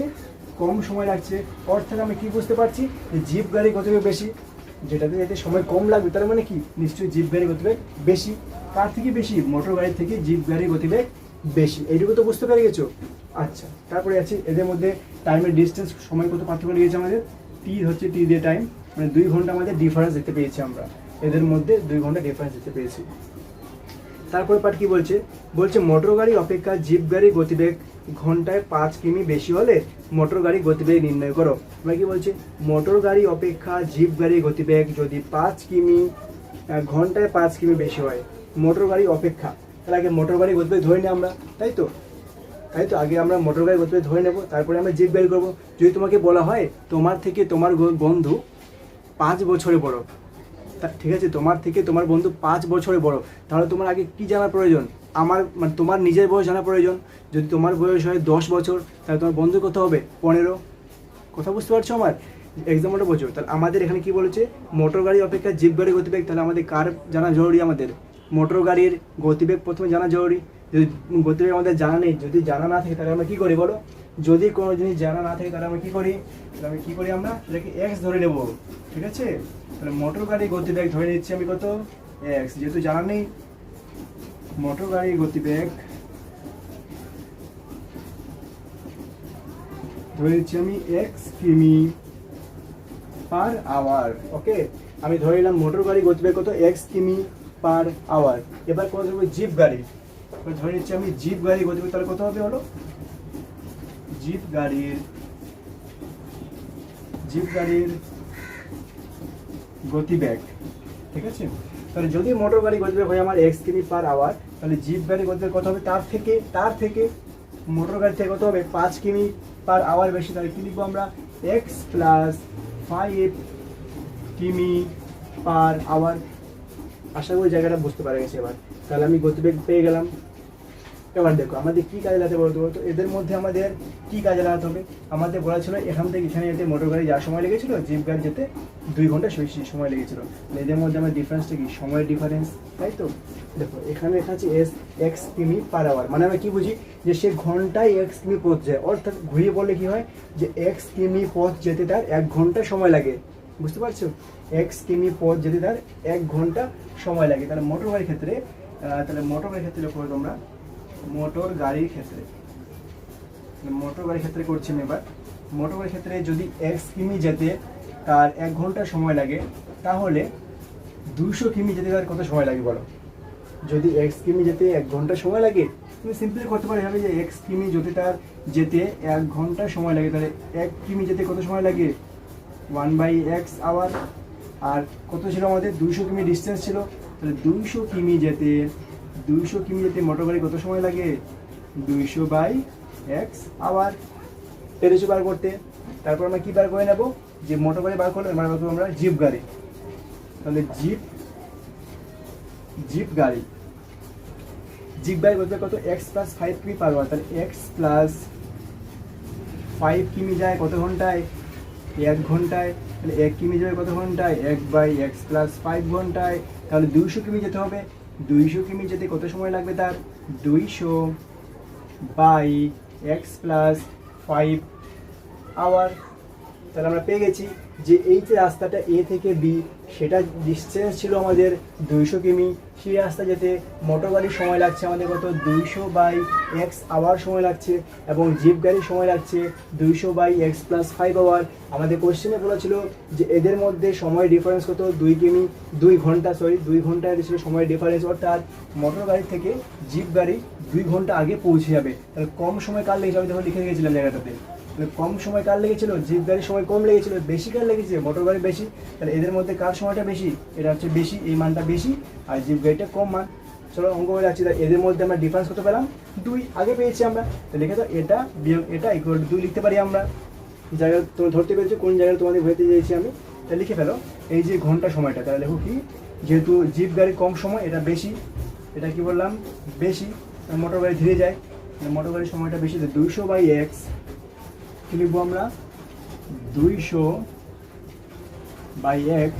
কম সময় লাগছে। অর্থাৎ আমি কি বুঝতে পারছি? জিপ গাড়ি গতিবেগ বেশি, যেটাতে যেতে সময় কম লাগবে, তার মানে কি? নিশ্চয়ই জিপ গাড়ি গতিবেগ বেশি। কার থেকে বেশি? মোটর গাড়ির থেকে জিপ গাড়ির গতিবেগ বেশি। এইটুকু তো বুঝতে পেরে গেছো? আচ্ছা, তারপরে আছে এদের মধ্যে টাইমের ডিস্টেন্স, সময় কত পার্থক্য লেগেছে আমাদের? টি হচ্ছে টি দিয়ে টাইম, মানে 2 ঘন্টা আমাদের ডিফারেন্স দেখতে পেয়েছি আমরা, এদের মধ্যে 2 ঘন্টা ডিফারেন্স দেখতে পেয়েছি। তারপরে পার্ট কি বলছে? মোটর গাড়ি অপেক্ষা জিপ গাড়ির গতিবেগ ঘন্টায় 5 কিমি বেশি হলে মোটর গাড়ি গতিবেগ নির্ণয় করো। আমরা কি বলছি? মোটর গাড়ি অপেক্ষা জিপ গাড়ির গতিবেগ যদি 5 কিমি ঘন্টায় 5 কিমি বেশি হয়, মোটর গাড়ি অপেক্ষা, তাহলে আগে মোটর গাড়ি গতিবেগ ধরে নিই আমরা, তাই তো? আগে আমরা মোটর গাড়ি গতিবেগ ধরে নেব, তারপরে আমরা জিপ গাড়ি করবো। যদি তোমাকে বলা হয় তোমার থেকে তোমার বন্ধু 5 বছরে বড়, ঠিক আছে? তোমার থেকে তোমার বন্ধু 5 বছরে বড়, তাহলে তোমার আগে কি জানার প্রয়োজন? মানে তোমার নিজের বয়স জানা প্রয়োজন। যদি তোমার বয়স হয় 10 বছর, তাহলে তোমার বন্ধু কত হবে? 15। কথা বুঝতে পারছো আমার? এক্সাম্পলটা বোঝো। তাহলে আমাদের এখানে কি বলেছে? মোটর গাড়ি অপেক্ষা জিপ গাড়ি গতিবেগ, তাহলে আমাদের কার জানা জরুরি? আমাদের মোটর গাড়ির গতিবেগ প্রথমে জানা জরুরি। যদি গতিবেগ আমাদের জানা নেই, যদি জানা না থাকে তাহলে আমরা কী করি বলো? যদি কোনো জিনিস জানা না থাকে তাহলে আমরা কী করি? আমরা সেটাকে এক্স ধরে নেব, ঠিক আছে? তাহলে মোটর গাড়ির গতিবেগ ধরে নিচ্ছি আমি কত? এক্স। যেহেতু জানা নেই, মোটর গাড়ির গতিবেগ ধরে নিচ্ছি আমি এক্স কিমি পার আওয়ার। ওকে, আমি ধরে নিলাম মোটর গাড়ি গতিবেগ কত? এক্স কিমি পার আওয়ার। এবার কত ধরবো? জিপ গাড়ি। ধরে নিচ্ছি আমি জিপ গাড়ি গতিবেগ তাহলে কত হবে হলো? জিপ গাড়ির গতিবেগ, ঠিক আছে? তাহলে যদি মোটর গাড়ি গতিবেগ হয় আমার এক্স কিমি পার আওয়ার, তাহলে জিপ গাড়ি গতিবেগ কত হবে? তার থেকে মোটর গাড়ি থেকে কত হবে? 5 কিমি পার আওয়ার বেশি। তাহলে কি লিখবো আমরা? এক্স প্লাস 5 কিমি পার আওয়ার। আশা করি জায়গাটা বুঝতে পারা গেছে এবার। তাহলে আমি গতিবেগ পেয়ে গেলাম। এবার দেখো আমাদের কি কাজে লাগাতে বলতো? এদের মধ্যে আমাদের কি কাজে লাগাতে হবে? আমাদের বলা ছিল এখান থেকে এখানে যেতে মোটর গাড়ি যাওয়ার সময় লেগেছিল, জিপ গাড়ি যেতে 2 ঘন্টা বেশি সময় লেগেছিল। এদের মধ্যে আমার ডিফারেন্সটা কি? সময়ের ডিফারেন্স, তাই তো? দেখো এখানে লেখা আছে এক্স কিমি পার আওয়ার, মানে আমরা কি বুঝি? যে সে ঘন্টায় এক্স কিমি পথ যায়, অর্থাৎ ঘুরিয়ে বললে কি হয়? যে এক্স কিমি পথ যেতে তার 1 ঘন্টা সময় লাগে। বুঝতে পারছো? এক্স কিমি পথ যেতে তার 1 ঘন্টা সময় লাগে। তাহলে মোটর গাড়ির ক্ষেত্রে পড়ো তোমরা। মোটর গাড়ির ক্ষেত্রে করছি আমি এবার। মোটর গাড়ির ক্ষেত্রে যদি এক্স কিমি যেতে তার 1 ঘন্টা সময় লাগে, তাহলে 200 কিমি যেতে তার কত সময় লাগে বলো? যদি এক্স কিমি যেতে 1 ঘন্টা সময় লাগে, তুমি সিম্পলি করতে পারো এভাবে যে এক্স কিমি যেতে 1 ঘন্টা সময় লাগে, তাহলে 1 কিমি যেতে কত সময় লাগে? 1/x hour. আর কত ছিল আমাদের? 200 কিমি ডিস্টেন্স ছিল, তাহলে 200 কিমি যেতে মোটর গাড়ি কত সময় লাগে? 200/x hour. পেরেছো বার করতে? তারপর আমরা কি বার করে নেব? যে মোটর গাড়ি বার করলে বার করবো আমরা জিপ গাড়ি। তাহলে জিপ গাড়ি বলতে কত? এক্স প্লাস 5 কিমি পার আওয়ার। তাহলে এক্স প্লাস 5 কিমি যায় কত ঘন্টায়? 1 ঘন্টায়। তাহলে 1 কিমি যাবে কত ঘন্টায়? 1/x প্লাস 5 ঘন্টায়। তাহলে 200 কিমি যেতে হবে। 200 কিমি যেতে কত সময় লাগবে তার? 200/x plus 5 hour. তাহলে আমরা পেয়ে গেছি যে এই যে রাস্তাটা এ থেকে বি, সেটা ডিস্টেন্স ছিল আমাদের 200 কিমি। সেই রাস্তা যেতে মোটর গাড়ির সময় লাগছে আমাদের কত? 200/x আওয়ার সময় লাগছে, এবং জিপ গাড়ির সময় লাগছে 200/x প্লাস 5 আওয়ার। আমাদের কোশ্চেনে বলেছিল যে এদের মধ্যে সময় ডিফারেন্স কত? 2 ঘন্টা ছিল সময়ের ডিফারেন্স, অর্থাৎ মোটর গাড়ি থেকে জিপ গাড়ি 2 ঘন্টা আগে পৌঁছে যাবে। তাহলে কম সময় কার লেগেছে? আমি তখন লিখে রেখেছিলাম জায়গাটাতে। তাহলে কম সময় কার লেগেছিল? জিপ গাড়ির সময় কম লেগেছিল। বেশি কার লেগেছে? মোটর গাড়ি বেশি। তাহলে এদের মধ্যে কার সময়টা বেশি? এটা হচ্ছে বেশি, এই মানটা বেশি, আর জিপ গাড়িটা কম মান। চলো অঙ্ক হয়ে যাচ্ছে। তাই এদের মধ্যে আমরা ডিফারেন্স কত পেলাম? 2 আগে পেয়েছি আমরা। তো লিখে দাও এটা বিয়োগ এটা ইকুয়াল টু 2 লিখতে পারি আমরা। জায়গা তুমি ধরতে পেরেছো কোন জায়গায় তোমাদের ভেতে চেয়েছি আমি। তাহলে লিখে ফেলো এই যে ঘন্টা সময়টা। তাহলে লেখো কি? যেহেতু জিপ গাড়ি কম সময়, এটা বেশি, এটা কি বললাম? বেশি। মোটর গাড়ি ধীরে যায়, মোটর গাড়ির সময়টা বেশি। তো 200/x কি লিখবো আমরা? 200/x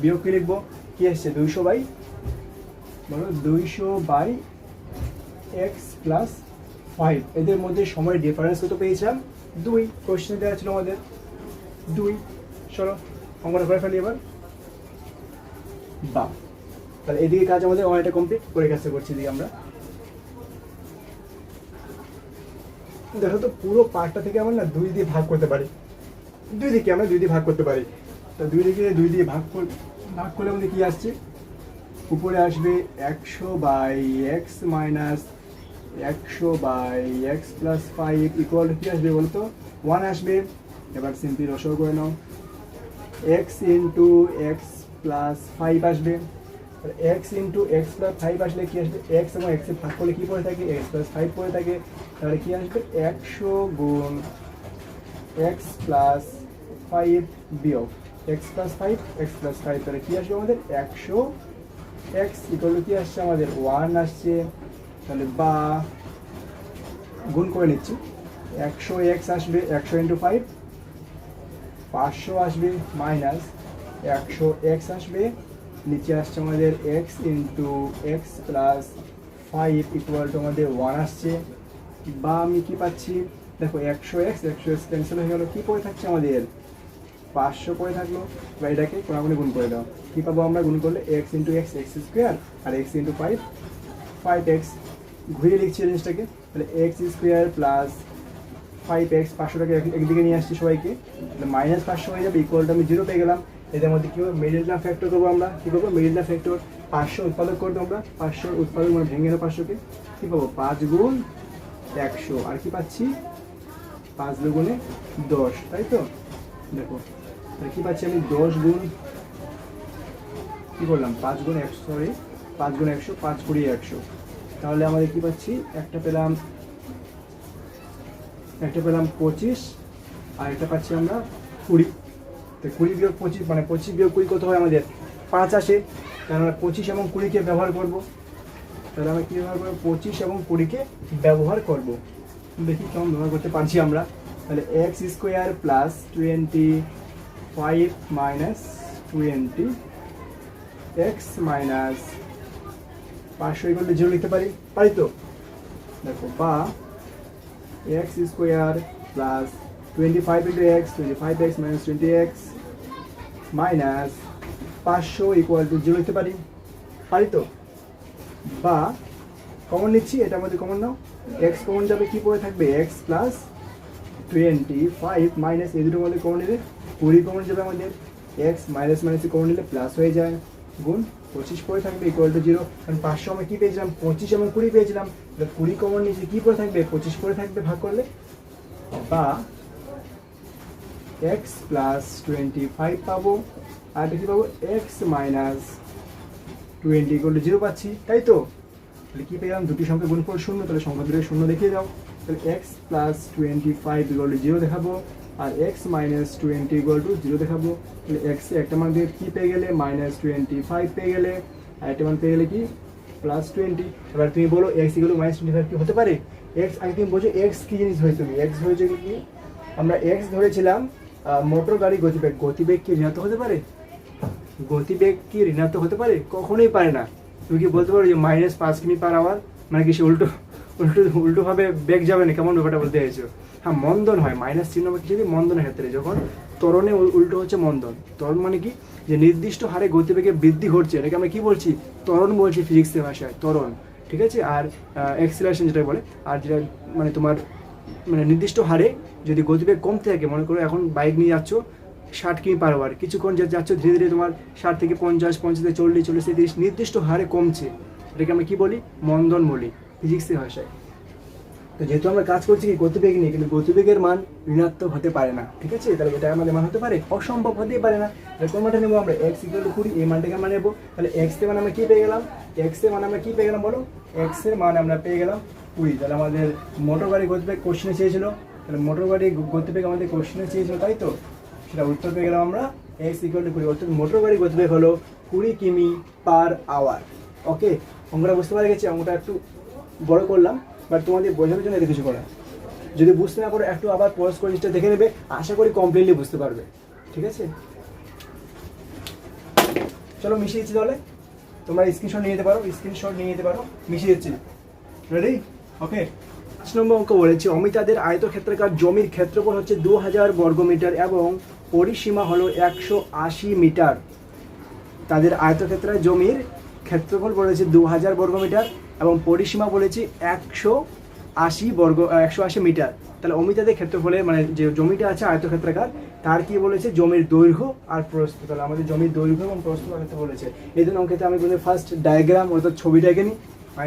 বিয়োগ কি লিখবো? কি আসছে? 200/x plus 5। এদের মধ্যে সময়ের ডিফারেন্স কত পেয়েছিলাম? 2। কোশ্চেন দেওয়া ছিল আমাদের 2। চলো অঙ্কটা করে ফেলি এবার। বাহ, তাহলে এদিকে কাজ আমাদের অনেকটা কমপ্লিট করে কাজটা করছি। এদিকে আমরা দেখো তো পুরো পার্টটা থেকে আমরা না 2 দিয়ে ভাগ করতে পারি। 2 দিয়ে ভাগ করতে পারি। তো 2 দিয়ে ভাগ করলে আমাদের কি আসছে? উপরে আসবে 100/x minus 100/x plus 5 equal কি আসবে বলতো? 1 আসবে। এবার সিম্পলি রসও করে নাও। x ইন্টু x প্লাস 5 আসবে। x ইন্টু x প্লাস 5 আসলে কি আসবে? x এবং x এর ভাগ করলে কি পড়ে থাকে? x প্লাস 5 পড়ে থাকে। তাহলে কি আসবে? 100 গুণ x প্লাস 5 বিয়োগ x প্লাস 5। তাহলে কি আসবে আমাদের? 100x ইকুয়াল টু কি আসছে আমাদের? 1 আসছে। তাহলে বা গুণ করে নিচ্ছি। 100x আসবে 100 ইন্টু 5, 500 আসবে মাইনাস 100x আসবে নিচে আসছে আমাদের x into x plus 5 equal to আমাদের 1 আসছে। বা আমি কি পাচ্ছি, দেখো 100x ক্যান্সেল হয়ে গেল, কি পড়ে থাকছে আমাদের 500 পড়ে থাকলো। বা এটাকে কোনাকুনি গুণ করে দাও, কি পাবো আমরা গুণ করলে x into x x square আর এক্স ইন্টু 5 ঘুরিয়ে লিখছি জিনিসটাকে, তাহলে এক্স স্কোয়ার প্লাস 5x 500টাকে একদিকে নিয়ে আসছি সবাইকে, তাহলে -500 হয়ে যাবে, ইকুয়াল টু আমি 0 পেয়ে গেলাম। এদের মধ্যে কী হবে, মিডল টার্ম ফ্যাক্টর করবো আমরা, কী করবো মিডল টার্ম ফ্যাক্টর 500 উৎপাদক করবো আমরা, 500 উৎপাদক মানে ভেঙে গেলো 500কে, কী পাবো 5 গুণ 100 আর কি পাচ্ছি 5 দুগুণে 10, তাই তো। দেখো তাহলে কী পাচ্ছি আমি 10 গুণ কী করলাম 5 গুণ 100, সরি 5 গুণ 100 5 কুড়ি 100, তাহলে আমাদের কী পাচ্ছি একটা পেলাম 25 আর একটা পাচ্ছি আমরা 20। তো 20 বিয়োগ 25 মানে 25 বিয়োগ 20 কত হয় আমাদের 5 আসে, কারণ আমরা 25 এবং 20কে ব্যবহার করব। তাহলে আমরা কী ব্যবহার করবো 25 এবং 20কে ব্যবহার করব। দেখি কেমন ব্যবহার করতে পারছি আমরা। তাহলে x square plus 25 minus 20 x minus 500 equal to 0 লিখতে পারি তো। দেখো বা x square plus 25 into x 25x minus 20x minus 500 equal to 0 লিখতে পারি তো। বা কমন নিচ্ছি, এটার মধ্যে কমন নাও, x কমন যাবে, কি পড়ে থাকবে x প্লাস 25 মাইনাস এই দুটোর মধ্যে কমন নিলে 20 কমন যাবে আমাদের, x মাইনাস মাইনাসে কমন নিলে প্লাস হয়ে যায়, গুণ 25 পড়ে থাকবে ইকুয়াল টু 0। কারণ 500 আমরা কী পেয়েছিলাম 25 এবং 20 পেয়েছিলাম, 20 কমন নিচে কী পড়ে থাকবে 25 পড়ে থাকবে ভাগ করলে। বা x প্লাস 25 পাবো আর এটা কী পাবো x মাইনাস 20 ইকুয়াল টু 0 পাচ্ছি, তাই তো। তাহলে কী পেলাম দুটি সংখ্যা গুণফল 0, তাহলে সংখ্যা দুটো 0 দেখিয়ে দাও, তাহলে x প্লাস 25 ইকুয়াল টু 0 দেখাবো আর x মাইনাস 20 ইকুয়াল টু 0 দেখাবো। তাহলে x এ একটা মান দিয়ে কী পেয়ে গেলে -25 পেয়ে গেলে, আর একটা মান পেয়ে গেলে কি +20। এবার তুমি বলো x ইকুয়াল টু -25 কি হতে পারে, x আগে তুমি বোঝো x কী জিনিস হয়েছে, x হয়েছে কি আমরা x ধরেছিলাম মোটর গাড়ি গতিবেগ, গতিবেগ কি ঋণাত্মক হতে পারে, গতিবেগ কি ঋণাত্মক হতে পারে, কখনোই পারে না। তুমি কি বলতে পারো যে -5 কিমি/আওয়ার মানে কি সে উল্টোভাবে বেগ যাবে না, কেমন ব্যাপারটা বলতে চাইছো। হ্যাঁ মন্দন হয়, মাইনাস চিহ্ন কিছু মন্দনের ক্ষেত্রে, যখন ত্বরণে উল্টো হচ্ছে মন্দন। ত্বরণ মানে কি, যে নির্দিষ্ট হারে গতিবেগে বৃদ্ধি ঘটছে, এটাকে আমরা কি বলছি ত্বরণ বলছি ফিজিক্সের ভাষায়, ত্বরণ, ঠিক আছে। আর অ্যাক্সিলারেশন যেটা বলে, আর যেটা মানে তোমার মানে নির্দিষ্ট হারে যদি গতিবেগ কমতে থাকে, মনে করো এখন বাইক নিয়ে যাচ্ছ 60 কিমি/আওয়ার, কিছুক্ষণ যাচ্ছ ধীরে ধীরে তোমার 60 থেকে 50 50 থেকে 40 40 থেকে 30 নির্দিষ্ট হারে কমছে, এটাকে আমরা কি বলি মন্দন বলি ফিজিক্সের ভাষায়। তো যেহেতু আমরা কাজ করছি কি গতিবেগ নিয়ে, কিন্তু গতিবেগের মান ঋণাত্মক হতে পারে না, ঠিক আছে। তাহলে এটা আমাদের মান হতে পারে অসম্ভব হতেই পারে না। তাহলে কোন মানটা নেবো আমরা x ইকুয়াল টু 20, এই মানটাকে আমরা নেবো। তাহলে x এর মান আমরা কি পেয়ে গেলাম, x এর মান আমরা কি পেয়ে গেলাম বলো, x এর মান আমরা পেয়ে গেলাম 20। তাহলে আমাদের মোটর গাড়ি গতিবেগ কোশ্চেনে চেয়েছিল, তাহলে মোটর গাড়ি গতিবেগ আমাদের কোশ্চেনে চেয়েছিল, তাই তো। সেটা উত্তর পেয়ে গেলাম আমরা x ইকুয়াল টু 20, অর্থাৎ মোটর গাড়ি গতিবেগ হলো 20 কিমি/আওয়ার। ওকে, অঙ্কটা বুঝতে পারে গেছি, অঙ্কটা একটু বড় করলাম, বাট তোমাদের বোঝানোর জন্য এত কিছু করা। যদি বুঝতে না পারো একটু আবার পজ করে জিনিসটা দেখে নেবে, আশা করি কমপ্লিটলি বুঝতে পারবে, ঠিক আছে। চলো মিশিয়ে দিচ্ছি, তাহলে তোমরা স্ক্রিনশট নিয়ে যেতে পারো, মিশিয়ে দিচ্ছি, রেডি। ওকে, 5 নম্বর অঙ্ক বলেছি, অমিতাদের আয়তক্ষেত্রাকার জমির ক্ষেত্রফল হচ্ছে 2000 বর্গমিটার এবং পরিসীমা হলো 180 মিটার। তাদের আয়তক্ষেত্রাকার জমির ক্ষেত্রফল বলেছে 2000 বর্গমিটার এবং পরিসীমা বলেছি 180 মিটার। তাহলে অমিতাদের ক্ষেত্রফলে মানে যে জমিটা আছে আয়তক্ষেত্রাকার, তার কি বলেছে জমির দৈর্ঘ্য আর প্রস্থ। তাহলে আমাদের জমির দৈর্ঘ্য এবং প্রস্থ ক্ষেত্রে বলেছে। এই জন্য অঙ্কেতে আমি বলি ফার্স্ট ডায়াগ্রাম অর্থাৎ ছবিটা এঁকে নিই,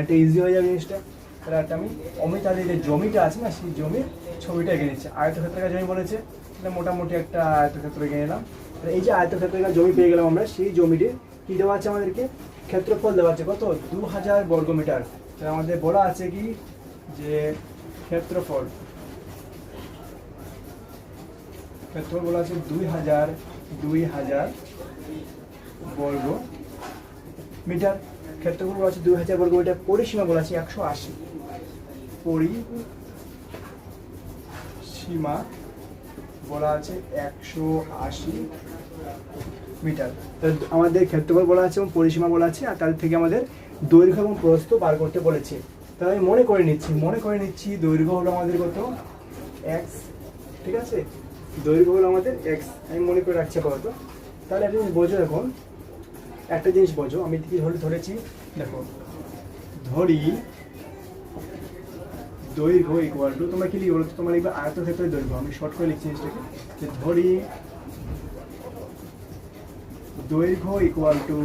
এটা ইজি হয়ে যাবে জিনিসটা। তাহলে একটা আমি অমিতাদের যে জমিটা আছে না, সেই জমির ছবিটা এঁকে নিচ্ছি। আয়তক্ষেত্রাকার জমি বলেছে, তাহলে মোটামুটি একটা আয়তক্ষেত্র এঁকে নিলাম। তাহলে এই যে আয়তক্ষেত্রাকার জমি পেয়ে গেলাম আমরা, সেই জমিটির কী দেওয়া আছে আমাদেরকে, ক্ষেত্রফল দেওয়া আছে কত 2000 বর্গমিটার। তাহলে আমাদের বলা আছে কি যে ক্ষেত্রফল বলা আছে 2000 বর্গ মিটার, ক্ষেত্রফল বলা আছে 2000 বর্গ মিটার, পরিসীমা বলা আছে 180, পরিসীমা বলা আছে 180 মিটার। আমাদের ক্ষেত্রফল বলা আছে এবং পরিসীমা বলা আছে, আর তাদের থেকে আমাদের দৈর্ঘ্য এবং প্রস্থ বার করতে বলেছে। তাহলে আমি মনে করে নিচ্ছি দৈর্ঘ্য হলো আমাদের কত, এক্স, ঠিক আছে, দৈর্ঘ্য হলো আমাদের এক্স, আমি মনে করে রাখছি আপাতত। তাহলে একটা জিনিস বোঝো, এখন একটা জিনিস বোঝো, আমি কি ধরেছি, দেখো ধরি দৈর্ঘ্য ইকুয়াল টু, তোমরা কি লিখবে বলো তো, তোমরা লিখবে আয়তক্ষেত্রের দৈর্ঘ্য, আমি শর্ট করে লিখছি জিনিসটাকে, যে ধরি দৈর্ঘ্য ইকুয়াল টু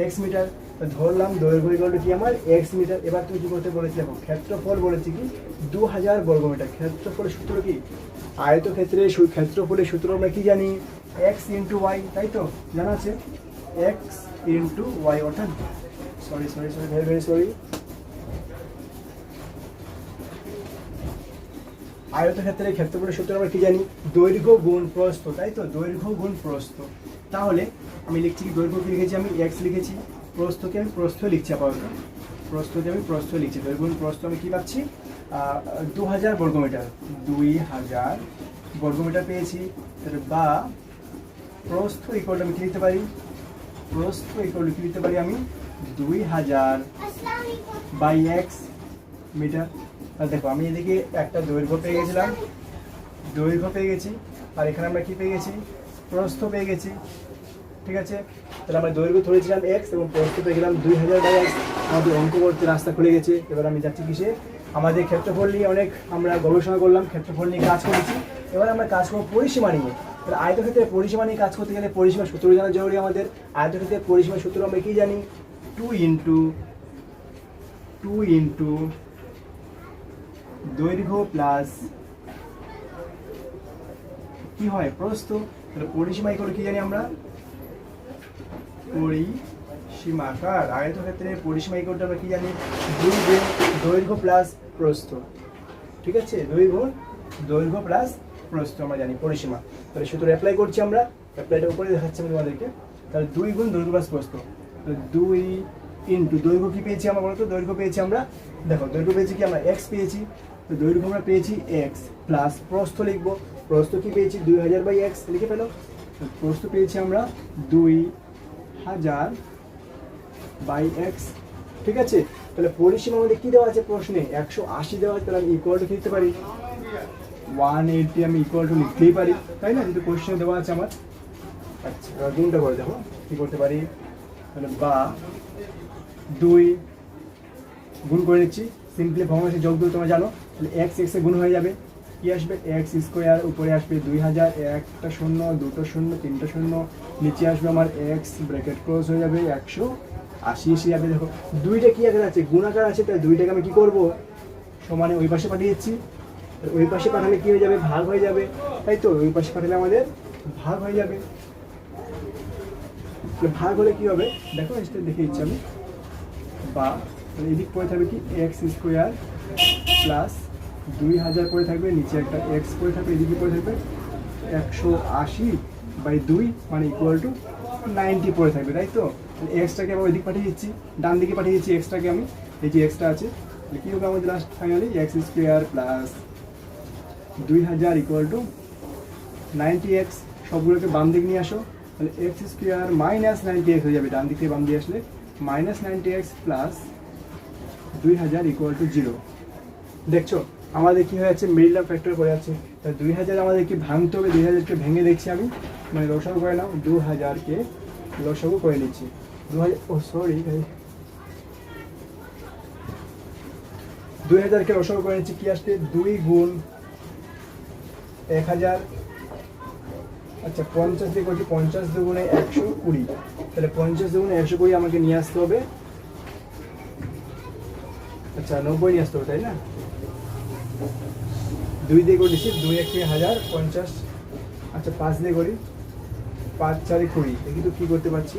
এক্স মিটার। ধরলাম দৈর্ঘ্য ইকুয়াল টু কি আমার এক্স মিটার। এবার তুমি কি করতে বলেছি, দেখো ক্ষেত্রফল বলেছি কি 2000 বর্গমিটার। ক্ষেত্রফলের সূত্র কি, আয়তক্ষেত্রের ক্ষেত্রফলের সূত্র আমরা কি জানি, এক্স ইন্টু ওয়াই, তাই তো জানা আছে, এক্স ইন্টু ওয়াই, অর্থাৎ সরি ভেরি সরি, আয়তক্ষেত্রের ক্ষেত্রফলের সূত্র আমরা কি জানি, দৈর্ঘ্য গুণ প্রস্থ, তাই তো, দৈর্ঘ্য গুণ প্রস্থ। তাহলে আমি লিখছি কি, দৈর্ঘ্য কি লিখেছি, আমি এক্স লিখেছি, প্রস্থকে আমি প্রস্থ লিখছি আপাতত, প্রস্থকে আমি প্রস্থ লিখছি, দৈর্ঘ্য গুণ প্রস্থ আমি কি পাচ্ছি, 2000 বর্গমিটার, 2000 বর্গমিটার পেয়েছি। বা প্রস্থ ইকুয়াল টু আমি কি লিখতে পারি, প্রস্থ ইকুয়াল টু কি লিখতে পারি আমি, 2000 বাই এক্স মিটার। আর দেখো আমি এদিকে একটা দৈর্ঘ্য পেয়ে গেছিলাম, দৈর্ঘ্য পেয়ে গেছি, আর এখানে আমরা কি পেয়ে গেছি, প্রস্থ পেয়ে গেছি, ঠিক আছে। তাহলে আমরা দৈর্ঘ্য ধরেছিলাম এক্স এবং প্রস্থ পেয়ে গেলাম 2000 বাই এক্স। আমাদের অঙ্ক করতে রাস্তা খুলে গেছে। এবার আমি যাচ্ছি কিসে, আমাদের ক্ষেত্রফল নিয়ে অনেক আমরা গবেষণা করলাম, ক্ষেত্রফল নিয়ে কাজ করেছি, এবার আমরা কাজ করবো পরিসীমা নিয়ে। তাহলে আয়তক্ষেত্রের পরিসীমা নিয়ে কাজ করতে গেলে পরিসীমা সূত্র জানা জরুরি আমাদের। আয়তক্ষেত্রের পরিসীমা সূত্র আমরা কি জানি, 2 ইন্টু দৈর্ঘ্য প্লাস কি হয়, প্রস্থ। তাহলে পরিসীমা ইকুয়াল কি জানি আমরা, পরিসীমাকার আয়তক্ষেত্রের পরিসীমা ইকুয়াল আমরা কি জানি, 2 গুণ দৈর্ঘ্য প্লাস প্রস্থ, ঠিক আছে, দৈর্ঘ্য প্লাস প্রস্থ আমরা জানি পরিসীমা। তাহলে সূত্র অ্যাপ্লাই করছি আমরা, অ্যাপ্লাইটা উপরে দেখাচ্ছি আমি তোমাদেরকে। তাহলে 2 গুণ দৈর্ঘ্য প্লাস প্রস্থ, 2 ইন্টু দৈর্ঘ্য কি পেয়েছি আমরা বলতো, দৈর্ঘ্য পেয়েছি আমরা, দেখো দৈর্ঘ্য পেয়েছি কি আমরা এক্স পেয়েছি, তো দৈর্ঘ্য আমরা পেয়েছি এক্স প্লাস প্রস্থ লিখবো, প্রস্থ কি পেয়েছি 2000 বাই এক্স, লিখে ফেলো। প্রস্থ পেয়েছি আমরা 2000 বাই এক্স, ঠিক আছে। তাহলে পরিসীমা আমাদের কি দেওয়া আছে প্রশ্নে, 180 দেওয়া আছে, তাহলে আমি ইকুয়াল টু লিখতে পারি 180, আমি ইকুয়াল টু লিখতেই পারি, তাই না, যেহেতু কোশ্চেন দেওয়া আছে আমার। আচ্ছা এবার গুণটা করে দেখো কি করতে পারি, তাহলে বা 2 গুণ করে নিচ্ছি, সিম্পলি ভগ্নাংশে যোগ দিলে তোমরা জানো, তাহলে এক্স এক্সে গুণ হয়ে যাবে, কি আসবে এক্স স্কোয়ার, উপরে আসবে 2000, একটা শূন্য, দুটো শূন্য, তিনটা শূন্য, নিচে আসবে আমার এক্স, ব্র্যাকেট ক্লোজ হয়ে যাবে, 180 এসে যাবে। দেখো দুইটা কি আকার আছে, গুণাকার আছে, তাই দুইটাকে আমি কি করব, সমানে ওই পাশে পাঠিয়ে দিচ্ছি। ওই পাশে পাঠালে কি হয়ে যাবে, ভাগ হয়ে যাবে, তাই তো, ওই পাশে পাঠালে আমাদের ভাগ হয়ে যাবে। ভাগ হলে কি হবে দেখো, এটা দেখে দিচ্ছি আমি, বা এদিক পড়ে থাকবে কি এক্স স্কোয়ার প্লাস 2000 পড়ে থাকবে, নিচে একটা এক্স পড়ে থাকবে, এদিকে পড়ে থাকবে 180 বাই 2 মানে ইকুয়াল টু 90 পড়ে থাকবে, তাই তো। এক্সটাকে আমি ওইদিক পাঠিয়ে দিচ্ছি, ডান দিকে পাঠিয়ে দিচ্ছি এক্সটাকে আমি, এই যে এক্সটা আছে, কি হবে আমাদের last finally x square plus 2000 equal to 90x। সবগুলোকে বাম দিকে নিয়ে আসো, তাহলে এক্স স্কোয়ার মাইনাস 90x হয়ে যাবে, ডান দিক থেকে বাম দিয়ে আসলে minus 90x plus 2000 equal to 0। দেখছো আমাদের কি হয়েছে, মিডল টার্ম ফ্যাক্টর করে আছে, তাহলে 2000 আমাদেরকে ভাঙতে হবে, 2000কে ভেঙে দেখছি আমি, মানে লসাগু করে নাও, 2000কে লসাগু করে নিচ্ছি, 2000, ও সরি ভাই, 2000কে লসাগু করে নিচ্ছি, কি আসবে 2 গুণ 1000, আচ্ছা 50 দিয়ে করছি, 50 দুগুণে 120, তাহলে 50 দুগুণে 120 আমাকে নিয়ে আসতে হবে, আচ্ছা 90 নিয়ে আসতে হবে, তাই না, 2 দিয়ে করে দিচ্ছি, 2 1 1000, 50, আচ্ছা 5 দিয়ে করি, 5 4 20, দেখি তো কী করতে পারছি,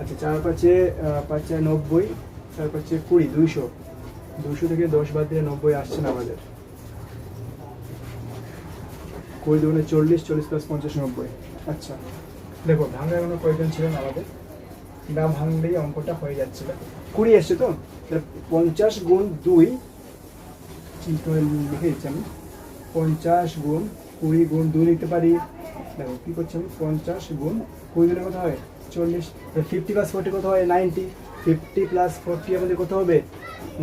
আচ্ছা 4 5 4 90, 4 5 20, 200 থেকে 10 বাদ দিলে 90 আসছে না আমাদের, 20 দুগুণে 40, 40 প্লাস 50 90। আচ্ছা দেখো ভাঙার কোনো প্রয়োজন ছিল না আমাদের, না ভাঙলেই অঙ্কটা হয়ে যাচ্ছিল, 20 এসছে তো, 50 গুণ 2 ঠিক করে লিখে দিচ্ছি আমি, 50 গুণ 20 গুণ 2 লিখতে পারি দেখো কী করছি আমি, 50 গুণ 20 গুণে কত হয় 40, 50 প্লাস 40 কত হয় 90, 50 প্লাস 40 আমাদের কত হবে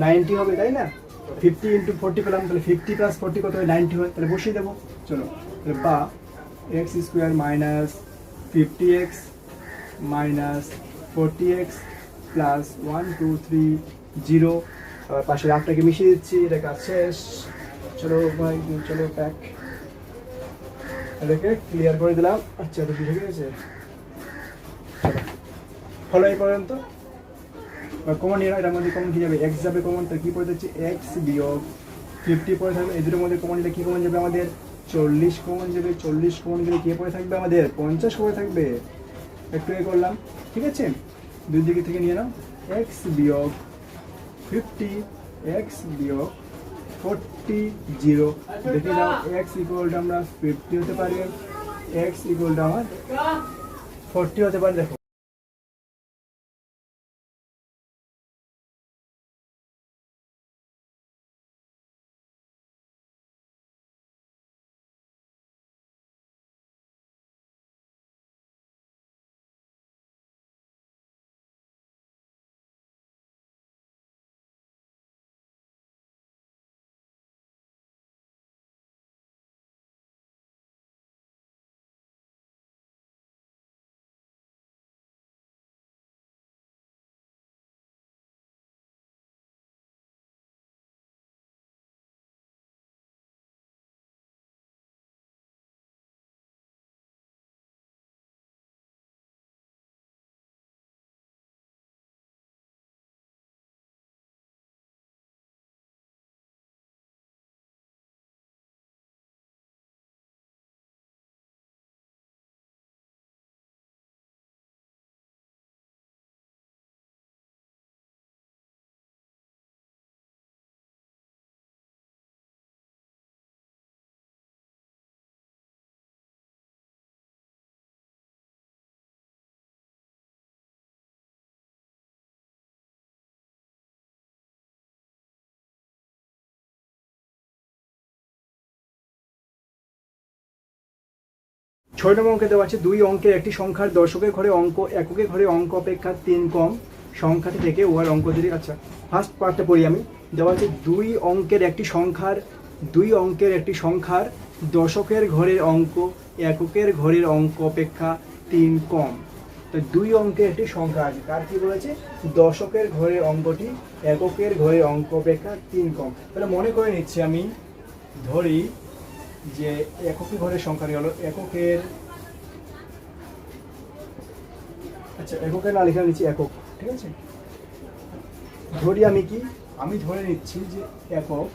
90 হবে, তাই না? 50 ইন্টু 40 পেলাম, তাহলে 50 প্লাস 40 কত হয় 90 হয়, তাহলে বসিয়ে দেবো। চলো, তাহলে বা x square minus 50x minus 40x plus 1 2 3 0, পাশে রাগটাকে মিশিয়ে দিচ্ছি, এটা কাজ শেষ। চলো ভাই, চলো প্যাক, এটাকে ক্লিয়ার করে দিলাম। আচ্ছা, তো বুঝে গেছে। ফলো এই পর্যন্ত কমন নিয়ে এটার মধ্যে কমন কী যাবে, এক্স যাবে কমন, তাহলে কী পড়ে যাচ্ছে এক্স বিয়োগ 50 পড়ে থাকবে, এই দুটোর মধ্যে কমন নিলে কী কমন যাবে আমাদের 40 কমন যাবে, 40 কমন গেলে কে পড়ে থাকবে আমাদের 50 পড়ে থাকবে। একটু এ করলাম, ঠিক আছে, দুই দিকে থেকে নিয়ে নাও, এক্স বিয়োগ 50 এক্স বিয়োগ 40 0, দেখে নাও এক্স ইকুয়ালটা আমরা 50 হতে পারে, এক্স ইকুয়ালটা আমার 40 হতে পারে। দেখো ছয় নম্বর অঙ্কে দেওয়া আছে, দুই অঙ্কের একটি সংখ্যার দশকের ঘরে অঙ্ক এককের ঘরে অঙ্ক অপেক্ষা 3 কম, সংখ্যাটি থেকে উহার অঙ্ক যদি, আচ্ছা ফার্স্ট পার্টটা পড়ি আমি। দেওয়া আছে দুই অঙ্কের একটি সংখ্যার দশকের ঘরের অঙ্ক এককের ঘরের অঙ্ক অপেক্ষা 3 কম। তো দুই অঙ্কের একটি সংখ্যা আছে, তার কি বলেছে, দশকের ঘরের অঙ্কটি এককের ঘরের অঙ্ক অপেক্ষা 3 কম। তাহলে মনে করে নিচ্ছি আমি, ধরি যে এককের ঘরের সংখ্যাটি হলো এককের, আচ্ছা এককের না লিখে নিচ্ছি একক, ঠিক আছে। ধরি আমি কি, আমি ধরে নিচ্ছি যে একক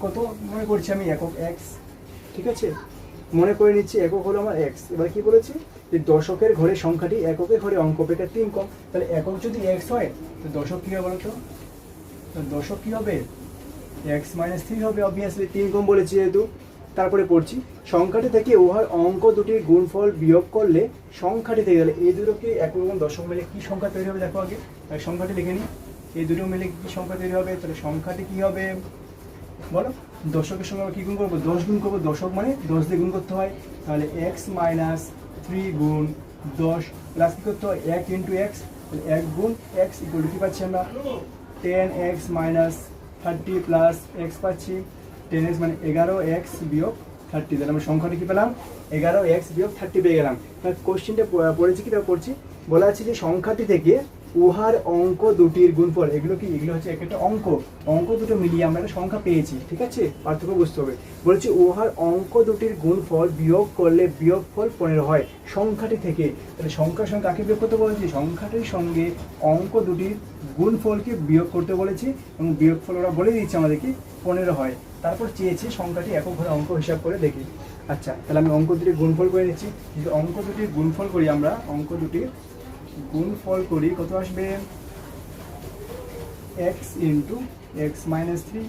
কত মনে করছি আমি, একক এক্স, ঠিক আছে, মনে করে নিচ্ছি একক হলো আমার এক্স। এবার কি বলেছি, যে দশকের ঘরের সংখ্যাটি এককের ঘরে অঙ্ক অপেক্ষা 3 কম, তাহলে একক যদি এক্স হয় তো দশক কী হবে বলতো, দশক কী হবে এক্স মাইনাস 3 হবে, অবভিয়াসলি 3 কম বলেছি যেহেতু। তারপরে পড়ছি, সংখ্যাটি থেকে উহার অঙ্ক দুটির গুণফল বিয়োগ করলে সংখ্যাটি থেকে গেলে এই দুটোকে এক রকম দশক মিলে কী সংখ্যা তৈরি হবে, দেখো আগে সংখ্যাটি লিখে নিই, এই দুটো মিলে কী সংখ্যা তৈরি হবে, তাহলে সংখ্যাটি কী হবে বলো, দশকের সঙ্গে আমরা কী গুণ করবো, 10 গুণ করবো, দশক মানে 10 দিয়ে গুণ করতে হয়, তাহলে এক্স মাইনাস 3 গুণ 10 প্লাস কী করতে হয় 1 ইন্টু এক্স, তাহলে 1 গুণ এক্স ইকুয়াল টু কী পাচ্ছি আমরা 10x মাইনাস 30 প্লাস এক্স পাচ্ছি, 10x মানে 11x বিয়োগ 30, তাহলে আমরা সংখ্যাটা কী পেলাম 11x বিয়োগ 30 পেয়ে গেলাম। তাহলে কোশ্চেনটা পড়েছি কি, পড়ছি বলা আছে যে সংখ্যাটি থেকে উহার অঙ্ক দুটির গুণফল, এগুলো কি, এগুলো হচ্ছে একটা অঙ্ক দুটো মিলিয়ে আমরা একটা সংখ্যা পেয়েছি, ঠিক আছে, পার্থক্য বুঝতে হবে। বলেছি উহার অঙ্ক দুটির গুণফল বিয়োগ করলে বিয়োগফল 15 হয় সংখ্যাটি থেকে, তাহলে সংখ্যার সঙ্গে কাকে বিয়োগ করতে বলেছি, সংখ্যাটির সঙ্গে অঙ্ক দুটির গুণফলকে বিয়োগ করতে বলেছি, এবং বিয়োগফল ওরা বলে দিচ্ছে আমাদেরকে 15 হয়। তারপর চেয়েছি সংখ্যাটি একক ঘরে অঙ্ক হিসাব করে দেখি। আচ্ছা, তাহলে আমি অঙ্ক দুটির গুণফল করে নিচ্ছি, যদি অঙ্ক দুটির গুণফল করি আমরা, অঙ্ক দুটির গুণফল করি কত আসবে, এক্স ইন্টু এক্স মাইনাস 3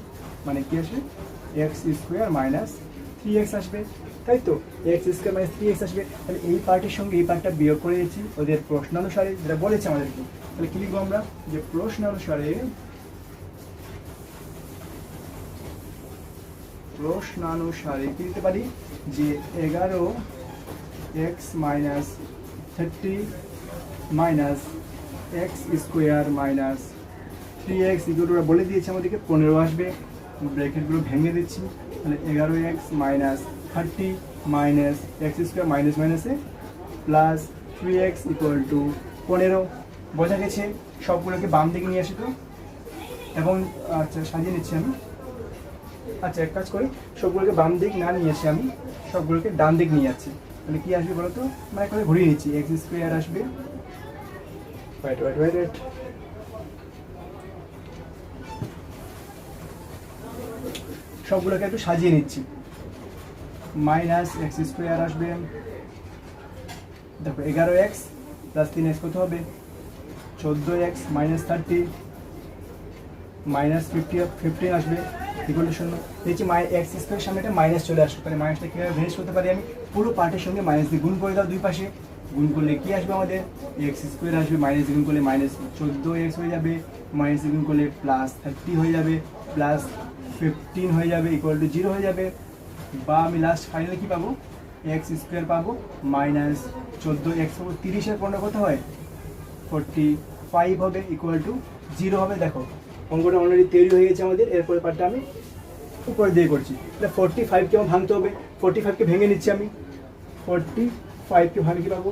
মানে কি আসবে এক্স স্কোয়ার মাইনাস 3x আসবে, তাই তো, এক্স স্কোয়ার মাইনাস 3x আসবে। তাহলে এই পার্টির সঙ্গে এই পার্টটা বিয়োগ করে দিয়েছি ওদের প্রশ্ন অনুসারে যেটা বলেছে আমাদেরকে। তাহলে কি লিখবো আমরা, যে প্রশ্ন প্রশ্নানুসারে কি দিতে পারি যে 11x minus 30 minus x square minus 3x equal বলে দিয়েছে আমাদেরকে 15 আসবে। ব্র্যাকেটগুলো ভেঙে দিচ্ছি, তাহলে 11x minus 30 minus x square minus মাইনাসে প্লাস 3x ইকুয়াল টু 15। বোঝা গেছে? সবগুলোকে বাম দিকে নিয়ে আসি তো, এবং আচ্ছা সাজিয়ে নিচ্ছি আমি। আচ্ছা এক কাজ করি, সবগুলোকে বাম দিক না নিয়ে আসি, আমি সবগুলোকে ডান দিক নিয়ে যাচ্ছি। তাহলে কি আসবে বলো তো, মানে করে ঘুরিয়ে নিচ্ছি, এক্স স্কোয়ার আসবে, ওয়েট সবগুলোকে একটু সাজিয়ে নিচ্ছি। মাইনাস এক্স স্কোয়ার আসবে, দেখো 11x প্লাস 3x কত হবে 14x মাইনাস 30 মাইনাস 15 আসবে ইকুয়াল টু 0। দেখছি এক্স স্কোয়ারের সামনে একটা মাইনাস চলে আসবে, তাহলে মাইনাসটা কীভাবে ভেরিয়েট করতে পারি আমি, পুরো পার্টের সঙ্গে মাইনাস দিয়ে গুণ করে দাও, দুই পাশে গুণ করলে কি আসবে আমাদের এক্স স্কোয়ার আসবে, মাইনাস গুণ করলে মাইনাস 14x হয়ে যাবে, মাইনাস গুণ করলে প্লাস 30 হয়ে যাবে, প্লাস 15 হয়ে যাবে ইকুয়াল টু 0 হয়ে যাবে। বা আমি লাস্ট ফাইনালি কী পাবো, এক্স স্কোয়ার পাবো মাইনাস 14x পাবো, 30-এর 15 কত হয় 45 হবে ইকুয়াল টু 0 হবে। দেখো অঙ্কটা অলরেডি তৈরি হয়ে গেছে আমাদের। এরপরে পার্টটা আমি উপরে দিয়ে করছি। তাহলে 45কে আমার ভাঙতে হবে, 45কে ভেঙে নিচ্ছি আমি। 45কে ভাঙে কী পাবো,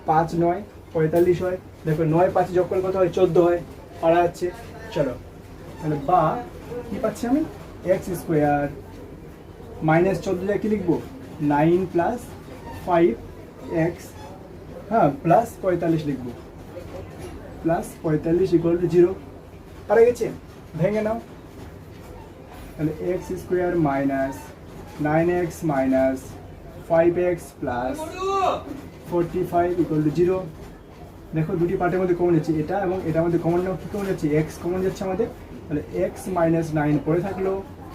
5 9 45 হয়। দেখো 9 5 যোগ করলে কত হয় 14 হয়, পারা যাচ্ছে। চলো তাহলে বা কী পাচ্ছি আমি, এক্স স্কোয়ার মাইনাস 14 কী লিখবো 9 প্লাস 5x, হ্যাঁ প্লাস 45 লিখবো, প্লাস 45 ইকুয়াল টু 0। পারা গেছে? ভেঙে নাও। তাহলে x square minus 9x minus 5x plus 45 equal to 0। দেখো দুটি পার্টের মধ্যে কমন যাচ্ছে, এটা এবং এটার মধ্যে কমন নেওয়া, কী কমন যাচ্ছে এক্স কমন যাচ্ছে আমাদের। তাহলে এক্স মাইনাস 9 পড়ে থাকলো,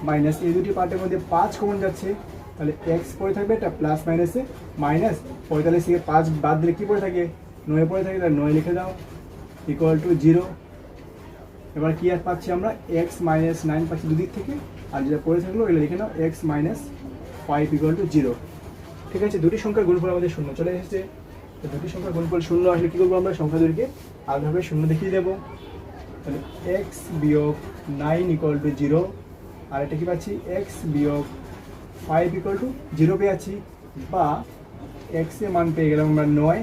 মাইনাস এই দুটি পার্টের মধ্যে 5 কমন যাচ্ছে, তাহলে এক্স পড়ে থাকবে, এটা প্লাস মাইনাসে মাইনাস 45 থেকে 5 বাদ দিলে কী পড়ে থাকে 9 পড়ে থাকে, তাহলে 9 লিখে দাও ইকুয়াল টু 0। এবার কি আর পাচ্ছি আমরা, এক্স মাইনাস 9 পাচ্ছি দুদিক থেকে, আর যেটা পড়ে থাকলো এগুলো লিখে নাও এক্স মাইনাস 5 ইকুয়াল টু 0। ঠিক আছে, দুটি সংখ্যার গুণফল আমাদের শূন্য চলে এসেছে। তো দুটি সংখ্যার গুণফল শূন্য আসলে কী করবো আমরা, সংখ্যা দুটিকে আলাদাভাবে শূন্য দেখিয়ে দেবো। তাহলে এক্স বিয়োগ 9 ইকুয়াল টু 0, আর এটা কী পাচ্ছি এক্স বিয়োগ 5 ইকুয়াল টু 0 পেয়ে যাচ্ছি। বা এক্স এর মান পেয়ে গেলাম আমরা 9,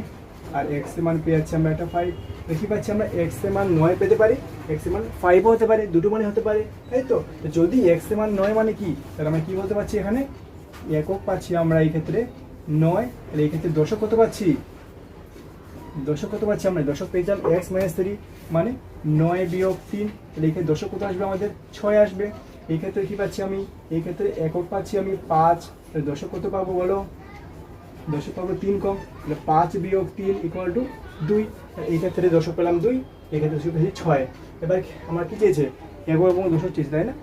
আর এক্স এর মান পেয়ে যাচ্ছি আমরা একটা 5। দেখি পাচ্ছি আমরা এক্স এর মান 9 পেতে পারি, এক্স এর মান 5ও হতে পারে, দুটো মানে হতে পারে, তাই তো। যদি এক্স এর মান 9 মানে কি, তাহলে আমরা কী বলতে পারছি, এখানে একক পাচ্ছি আমরা এই ক্ষেত্রে 9, তাহলে এই ক্ষেত্রে দশক কত পাচ্ছি, দশক কত পাচ্ছি আমরা, দশক পেয়েছিলাম এক্স মাইনাস 3 মানে 9 বিয়োগ 3, তাহলে এই ক্ষেত্রে দশক কত আসবে আমাদের 6 আসবে। এই ক্ষেত্রে কী পাচ্ছি আমি, এই ক্ষেত্রে একক পাচ্ছি আমি 5, তাহলে দশক কত পাবো বলো, দশক পাবো 3 কম, তাহলে 5 বিয়োগ 3 ইকুয়াল টু 2, এই ক্ষেত্রে দশক পেলাম 2, এই ক্ষেত্রে দশক পেয়েছি 6। এবার আমার কী চেয়েছে, একক এবং দশক চেয়েছে, তাই না।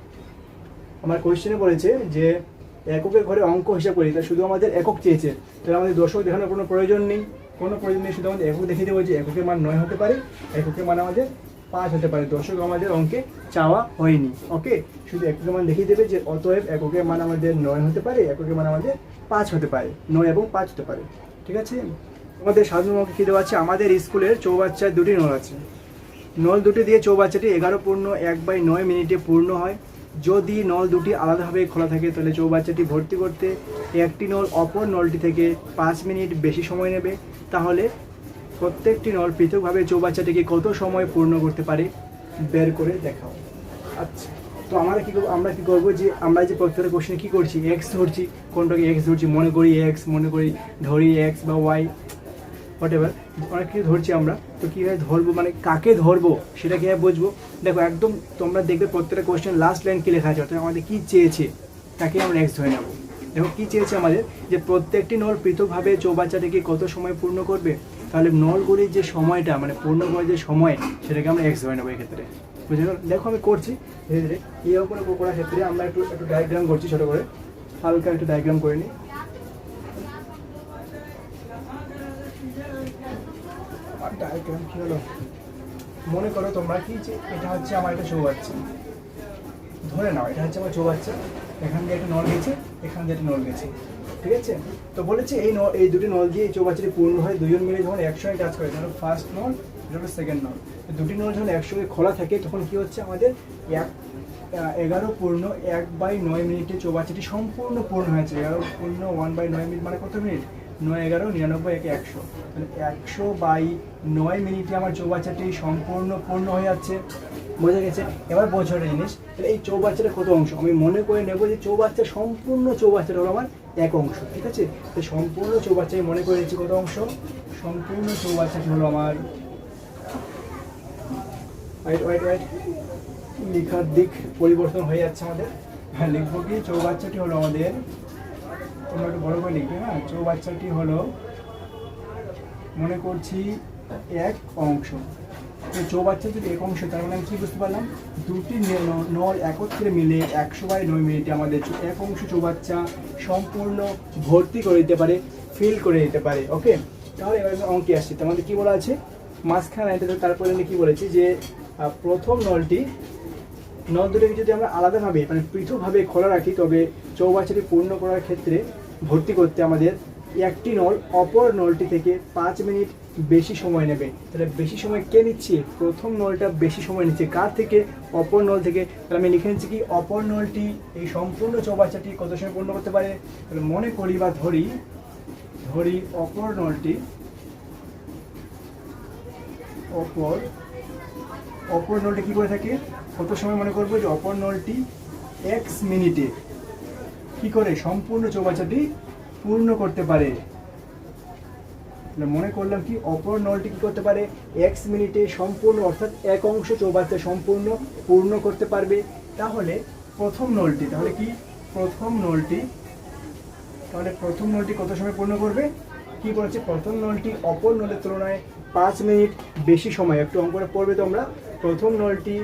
আমার কোয়েশ্চেনে বলেছে যে এককের ঘরে অঙ্ক হিসাব করি, তাই শুধু আমাদের একক চেয়েছে, তাহলে আমাদের দশক দেখানোর কোনো প্রয়োজন নেই, শুধু আমাদের একক দেখিয়ে দেবো যে এককের মান 9 হতে পারে, এককের মান আমাদের 5 হতে পারে, দশক আমাদের অঙ্কে চাওয়া হয়নি। ওকে, শুধু এককের মান দেখিয়ে দেবে যে অতএব এককের মান আমাদের 9 হতে পারে, এককের মান আমাদের 5 হতে পারে, 9 এবং 5 হতে পারে। ঠিক আছে, আমাদের সাধারণ অঙ্কে কী দেওয়া আছে, আমাদের স্কুলের চৌবাচ্চায় দুটি নল আছে, নল দুটি দিয়ে চৌবাচ্চাটি 11.1/9 মিনিটে পূর্ণ হয়। যদি নল দুটি আলাদাভাবে খোলা থাকে তাহলে চৌবাচ্চাটি ভর্তি করতে একটি নল অপর নলটি থেকে 5 মিনিট বেশি সময় নেবে। তাহলে প্রত্যেকটি নল পৃথকভাবে চৌবাচ্চাটিকে কত সময় পূর্ণ করতে পারে বের করে দেখাও। আচ্ছা, তো আমরা কী করবো যে আমরা যে প্রত্যেকটা কোশ্চেনে কী করছি, এক্স ধরছি, কোনটাকে এক্স ধরছি, মনে করি এক্স, ধরি এক্স বা ওয়াই হোয়াট এভার, অনেক কিছু ধরছি আমরা। তো কীভাবে ধরবো, মানে কাকে ধরবো সেটা কীভাবে বুঝবো। দেখো একদম তোমরা দেখবে প্রত্যেকটা কোশ্চেন লাস্ট লাইন কী লেখা আছে, অর্থাৎ আমাদের কী চেয়েছে তাকে আমরা এক্স ধরে নেবো। দেখো কী চেয়েছে আমাদের, যে প্রত্যেকটি নল পৃথকভাবে চৌবাচ্চাটিকে কত সময় পূর্ণ করবে, তাহলে নলগুলির যে সময়টা মানে পূর্ণ করার যে সময় সেটাকে আমরা এক্স ধরে নেবো এক্ষেত্রে, বুঝে গেল। দেখো আমি করছি ধীরে ধীরে, এই অঙ্কটা করার ক্ষেত্রে আমরা একটু ডায়াগ্রাম করছি, ছোটো করে হালকা একটু ডায়াগ্রাম করে নিই। ডায়াগ্রাম কী হলো, মনে করো তোমরা কি যে এটা হচ্ছে আমার একটা চৌবাচ্চা, ধরে নাও এটা হচ্ছে আমার চৌবাচ্চা, এখান দিয়ে একটা নল গেছে, এখান দিয়ে একটা নল গেছে, ঠিক আছে। তো বলেছে এই দুটি নল দিয়ে এই চৌবাচ্চাটি পূর্ণ হয় দুজন মিলে যখন একসঙ্গে কাজ করে, ধরো ফার্স্ট নল, এটা হলো সেকেন্ড নল। দুটি নল যখন একসঙ্গে খোলা থাকে তখন কি হচ্ছে আমাদের 11 পূর্ণ 1/9 মিনিটে চৌবাচ্চাটি সম্পূর্ণ পূর্ণ হয়েছে। 11 পূর্ণ 1/9 মিনিট মানে কত মিনিট? 9, 11, 99, 100। তাহলে 100/9 মিনিটে আমার চৌবাচ্চাটি সম্পূর্ণ পূর্ণ হয়ে যাচ্ছে, বোঝা গেছে। এবার বোঝো একটা জিনিস, তাহলে এই চৌবাচ্চাটা কত অংশ? আমি মনে করে নেবো যে চৌবাচ্চা সম্পূর্ণ চৌবাচ্চাটা হলো আমার এক অংশ, ঠিক আছে। তো সম্পূর্ণ চৌবাচ্চায় মনে করে নিচ্ছি কত অংশ? সম্পূর্ণ চৌবাচ্চাটি হলো আমার, ওয়াইট লেখার দিক পরিবর্তন হয়ে যাচ্ছে আমাদের। হ্যাঁ, লিখবো কি? চৌবাচ্চাটি হলো আমাদের, তোমরা একটু বড় করে লিখবে, হ্যাঁ। চৌবাচ্চাটি হলো মনে করছি এক অংশ। তো চৌবাচ্চা যদি এক অংশ, তার মানে আমি কি বুঝতে পারলাম? দুটি নল একত্রে মিলে 100/9 মিনিটে আমাদের এক অংশ চৌবাচ্চা সম্পূর্ণ ভর্তি করে দিতে পারে, ফিল করে দিতে পারে। ওকে, তাহলে এবার আমি অঙ্কে আসছি। তোমাদের কি বলা আছে? মাঝখানে তারপরে আমি কি বলেছি যে প্রথম নল দুটোকে যদি আমরা আলাদাভাবে মানে পৃথকভাবে খোলা রাখি, তবে চৌবাচ্চাটি পূর্ণ করার ক্ষেত্রে ভর্তি করতে আমাদের একটি নল অপর নলটি থেকে 5 মিনিট বেশি সময় নেবে। তাহলে বেশি সময় কে নিচ্ছে? প্রথম নলটা বেশি সময় নিচ্ছে। কার থেকে? অপর নল থেকে। তাহলে আমি লিখে নিচ্ছি কি অপর নলটি এই সম্পূর্ণ চৌবাচ্চাটি কত সময় পূর্ণ করতে পারে? তাহলে মনে করি বা ধরি অপর নলটি কি করে থাকে? কত সময় মনে করবো যে অপর নলটি x মিনিটে কি করে সম্পূর্ণ চৌবাচ্চাটি পূর্ণ করতে পারে। মনে করলাম কি অপর নলটি কি করতে পারে? x মিনিটে সম্পূর্ণ, অর্থাৎ এক অংশ চৌবাচ্চা সম্পূর্ণ পূর্ণ করতে পারবে। তাহলে প্রথম নলটি কত সময় পূর্ণ করবে? কি বলছে? প্রথম নলটি অপর নলের তুলনায় 5 মিনিট বেশি সময়, একটু অঙ্কটা পড়বে তোমরা। প্রথম নলটি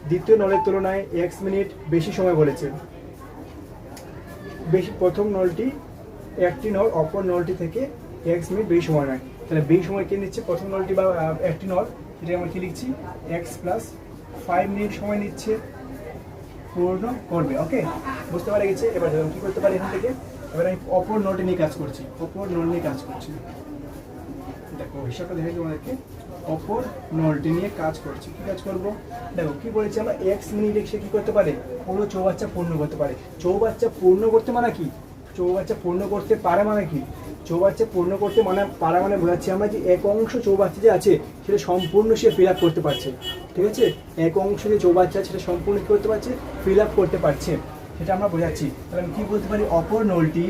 দ্বিতীয় নলের তুলনায় x মিনিট বেশি সময় বলেছে। প্রথম নলটি একটি নল অপর নলটি থেকে x মিনিট বেশি সময় নেয়। তাহলে বেশি সময় কে নিচ্ছে? প্রথম নলটি বা একটি নল, এটা আমরা কি লিখছি? x + 5 মিনিট সময় নিচ্ছে পূর্ণ করবে। ওকে, বুঝতে পারা গেছে। এবার কি করতে পারি এখান থেকে? এবার আমি অপর নলটি নিয়ে কাজ করছি। দেখো হিসাবটা দেখে তোমাদেরকে, অপর নলটি নিয়ে কাজ করছি। কি কাজ করব? দেখো কি বলেছি আমরা, x মিনিটে সে কি করতে পারে? পুরো চৌবাচ্চা পূর্ণ করতে পারে। চৌবাচ্চা পূর্ণ করতে মানে কি? চৌবাচ্চা পূর্ণ করতে পারে মানে কি? চৌবাচ্চা পূর্ণ করতে মানে পারা মানে বোঝাচ্ছি আমরা যে এক অংশ চৌবাচ্চা যে আছে সেটা সম্পূর্ণ সে ফিল আপ করতে পারছে, ঠিক আছে। এক অংশ যে চৌবাচ্চা সেটা সম্পূর্ণ কি করতে পারছে? ফিল আপ করতে পারছে, সেটা আমরা বোঝাচ্ছি। তাহলে আমি কি বলতে পারি? অপর নলটি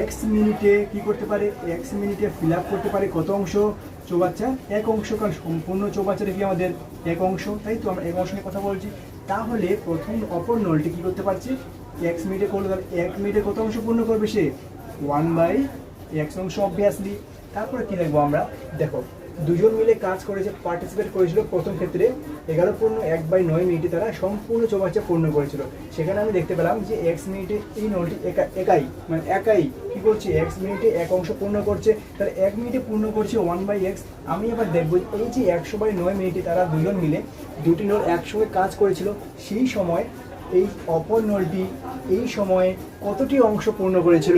x মিনিটে কি করতে পারে? x মিনিটে ফিল আপ করতে পারে কত অংশ চৌবাচ্চা? এক অংশ, কারণ সম্পূর্ণ চৌবাচ্চাটা কি আমাদের এক অংশ, তাই তো আমরা এক অংশ নিয়ে কথা বলছি। তাহলে অপর নলটি কি করতে পারছে? x মিনিটে করলে, তাহলে 1 মিনিটে কত অংশ পূর্ণ করবে সে? 1/x অংশ অবভিয়াসলি। তারপরে কি দেখবো আমরা? দেখো দুজন মিলে কাজ করেছে, পার্টিসিপেট করেছিল প্রথম ক্ষেত্রে 11 পূর্ণ 1/9 মিনিটে তারা সম্পূর্ণ চৌবাচ্চা পূর্ণ করেছিল। সেখানে আমি দেখতে পেলাম যে x মিনিটে এই নলটি একাই কি করছে? x মিনিটে এক অংশ পূর্ণ করছে। তাহলে 1 মিনিটে পূর্ণ করছে 1/x। আমি এবার দেখবো এই যে 100/9 মিনিটে তারা দুজন মিলে দুটি নল একসঙ্গে কাজ করেছিল, সেই সময় এই অপর নলটি এই সময়ে কতটি অংশ পূর্ণ করেছিল?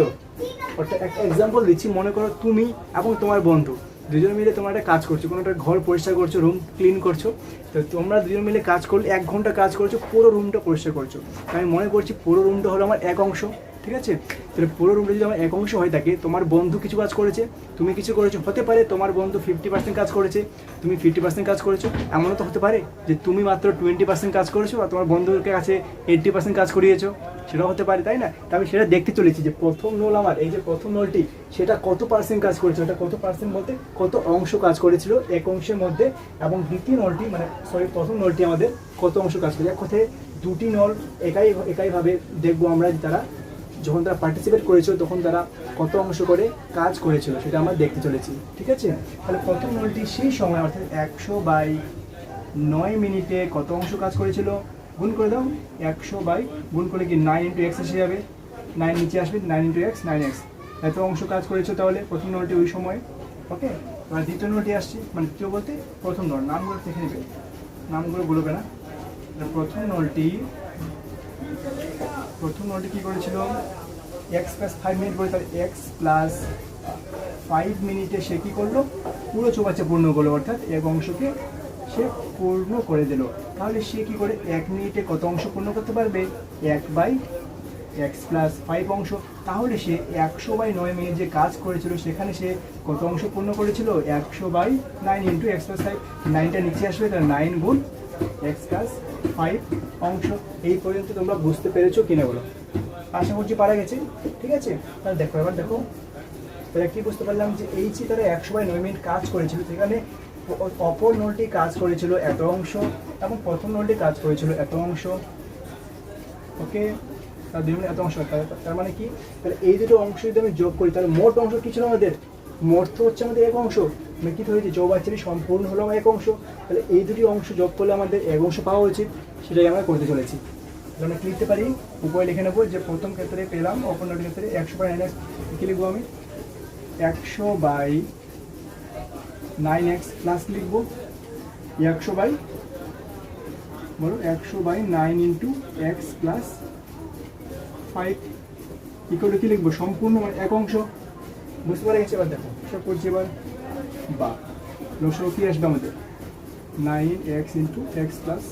অর্থাৎ একটা এক্সাম্পল দিচ্ছি, মনে করো তুমি এবং তোমার বন্ধু দুজন মিলে তোমরা একটা কাজ করছো, কোনো একটা ঘর পরিষ্কার করছো, রুম ক্লিন করছো। তো তোমরা দুজন মিলে কাজ করলে 1 ঘন্টা কাজ করছো, পুরো রুমটা পরিষ্কার করছো। আমি মনে করছি পুরো রুমটা হলো আমার এক অংশ, ঠিক আছে। তাহলে পুরো রুমটা যদি আমার এক অংশ হয়ে থাকে, তোমার বন্ধু কিছু কাজ করেছে, তুমি কিছু করেছো, হতে পারে তোমার বন্ধু 50% কাজ করেছে, তুমি 50% কাজ করেছো। এমনও তো হতে পারে যে তুমি মাত্র 20% কাজ করেছো আর তোমার বন্ধুর কাছে 80% কাজ করিয়েছো, সেটাও হতে পারে, তাই না। তা আমি সেটা দেখতে চলেছি যে প্রথম নল আমার, এই যে প্রথম নলটি সেটা কত পার্সেন্ট কাজ করেছিল, এটা কত পার্সেন্ট বলতে কত অংশ কাজ করেছিল এক অংশের মধ্যে, এবং দ্বিতীয় নলটি প্রথম নলটি আমাদের কত অংশ কাজ করেছে। এক কথায় দুটি নল একাইভাবে দেখবো আমরা তারা যখন তারা পার্টিসিপেট করেছিল তখন তারা কত অংশ করে কাজ করেছিল সেটা আমরা দেখতে চলেছি, ঠিক আছে। তাহলে প্রথম নলটি সেই সময় অর্থাৎ 100/9 মিনিটে কত অংশ কাজ করেছিল? গুণ করে দাও, 100 গুণ করে কি 9 × x এসে যাবে, 9 নিচে আসবে, 9 × x 9x, এত অংশ কাজ করেছো তাহলে প্রথম নলটি ওই সময়। ওকে, এবার দ্বিতীয় নলটি আসছি, মানে দ্বিতীয় বলতে প্রথম নল, নামগুলো দেখে নেবে, নামগুলো বলবে না। প্রথম নলটি প্রথম নোটে কি করেছিল, এক্স প্লাস 5 মিনিট করে, তাহলে এক্স প্লাস 5 মিনিটে সে কি করলো, পুরো চৌবাচ্চা পূর্ণ করলো, অর্থাৎ এক অংশকে সে পূর্ণ করে দিল। তাহলে সে কি করে 1 মিনিটে কত অংশ পূর্ণ করতে পারবে, 1/x প্লাস 5 অংশ। তাহলে সে 100/9 মিনিট যে কাজ করেছিল সেখানে সে কত অংশ পূর্ণ করেছিল, 100/9 ইন্টু এক্স প্লাস 5, 9টা নিচে আসবে, তাহলে 9 গুণ এক্স প্লাস 5 অংশ। এই পর্যন্ত তোমরা বুঝতে পেরেছো কিনা বলো? আশা করছি পারা গেছে। ঠিক আছে, তাহলে দেখো এবার দেখো, তাহলে কি বুঝতে পারলাম যে এই যে তারা 100/9 মিনিট কাজ করেছিল, সেখানে অপর নোটটি কাজ করেছিল এত অংশ এবং প্রথম নোটটি কাজ করেছিল এত অংশ। ওকে, তার দুই মিনিট এত অংশ, তার মানে কি, তাহলে এই দুটো অংশ যদি আমি যোগ করি তাহলে মোট অংশ কি ছিল আমাদের, মোট তো হচ্ছে আমাদের এক অংশ, মানে কি হয়েছে চৌবাচ্চাটি সম্পূর্ণ হলো এক অংশ। তাহলে এই দুটি অংশ যোগ করলে আমাদের এক অংশ পাওয়া উচিত, সেটাই আমরা করতে চলেছি। আমরা কি লিখতে পারি, উপরে লিখে নেবো যে প্রথম ক্ষেত্রে পেলাম, অপর নোটের ক্ষেত্রে 100/9x, কি লিখবো আমি, 100/9x প্লাস লিখবো 100/9 into x plus 5 equal to কি লিখবো, সম্পূর্ণ মানে এক অংশ। বুঝতে পারা গেছে? এবার দেখো সব করছি এবার, বা লসগু কি আসবে আমাদের, 9x ইন্টু এক্স প্লাস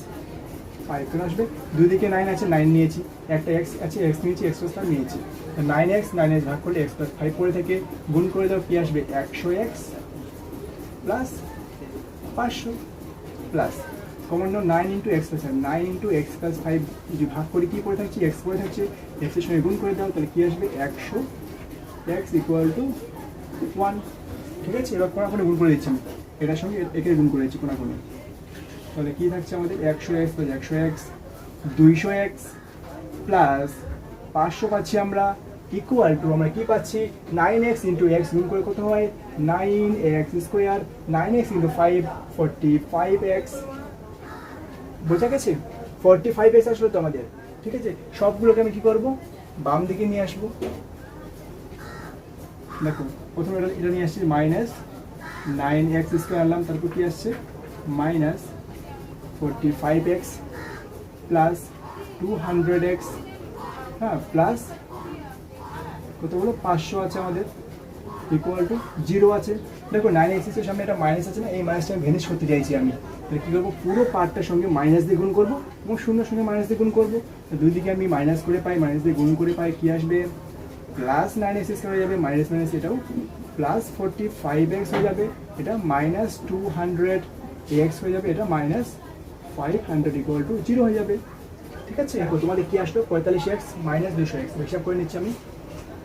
5 কেন আসবে, দুই দিকে 9 আছে, 9 নিয়েছি, একটা এক্স আছে, এক্স নিয়েছি, এক্স প্লাস 5 নিয়েছি, 9x ভাগ করলে এক্স প্লাস 5 পড়ে থেকে গুণ করে দাও, কি আসবে 100x plus 500 plus common 9 into x plus 9 into x plus 5 যদি ভাগ করে কি পড়ে থাকছে, এক্স পড়ে থাকছে, এক্সের সঙ্গে গুণ করে দাও, তাহলে কি আসবে 100x ইকুয়াল টু 1। ঠিক আছে, এবার কোনাকুনি গুণ করে দিচ্ছি আমি, এটার সঙ্গে একে গুণ করে দিচ্ছি কোনাকুনি, তাহলে কি থাকছে আমাদের 100x plus 100x 200x plus 500 পাচ্ছি আমরা, ইকুয়াল টু আমরা কি পাচ্ছি, 9x ইন্টু এক্স গুণ করে কত হয়, 9x square, 9x into 5 45x। বোঝা গেছে? 45x আসলো তো আমাদের। ঠিক আছে, সবগুলোকে আমি কি করব, বাম দিকে নিয়ে আসবো। দেখো প্রথমে এটা নিয়ে আসছি, মাইনাস 9x স্কোয়ার আনলাম, তারপর কি আসছে মাইনাস 45x প্লাস 200x, হ্যাঁ প্লাস কত বলো 500 আছে আমাদের, ইকুয়াল টু 0 আছে। দেখো 9x এর সামনে একটা মাইনাস আছে না, এই মাইনাসটা আমি ভেনিশ করতে চাইছি আমি, তাহলে কী করবো, পুরো পার্টটার সঙ্গে মাইনাস দিয়ে গুণ করবো এবং শূন্যের সঙ্গে মাইনাস দিয়ে গুণ করবো, দুই দিকে আমি মাইনাস করে পাই, মাইনাস দিয়ে গুণ করে পাই, কি আসবে প্লাস 9x হয়ে যাবে, মাইনাস মাইনাস এটাও প্লাস 45x হয়ে যাবে, এটা মাইনাস 200x হয়ে যাবে, এটা মাইনাস 500 ইকুয়াল টু 0 হয়ে যাবে। ঠিক আছে, এখন তোমাদের কি আসলো 45x মাইনাস 200x, হিসাব করে নিচ্ছি আমি,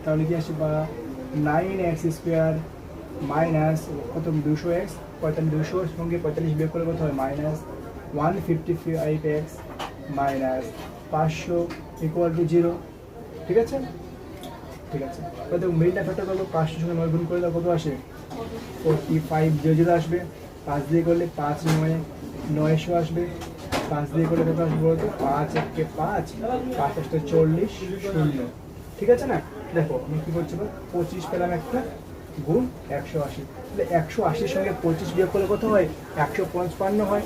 তাহলে কি আসবে বা 9x স্কোয়ার মাইনাস কত 200x, 200 সঙ্গে 45 বিয়োগ করলে কত হয় minus 155x minus 500 equal to 0। ঠিক আছে, ঠিক আছে, এবার দেখো মিডটা ফ্যাক্টর করবো, 500 সঙ্গে 9 গুণ করে দাও, কত আসে 45, 0 আসবে, 5 দিয়ে করলে 5 9 900 আসবে, 5 দিয়ে করলে কত আসবে বলতো, 5 1 5 5 8 40 0। ঠিক আছে না, দেখো আমি কী করছি, 25 পেলাম একটা, গুণ 180, তাহলে 180 সঙ্গে 25 বিয়োগ করলে কত হয় 155 হয়,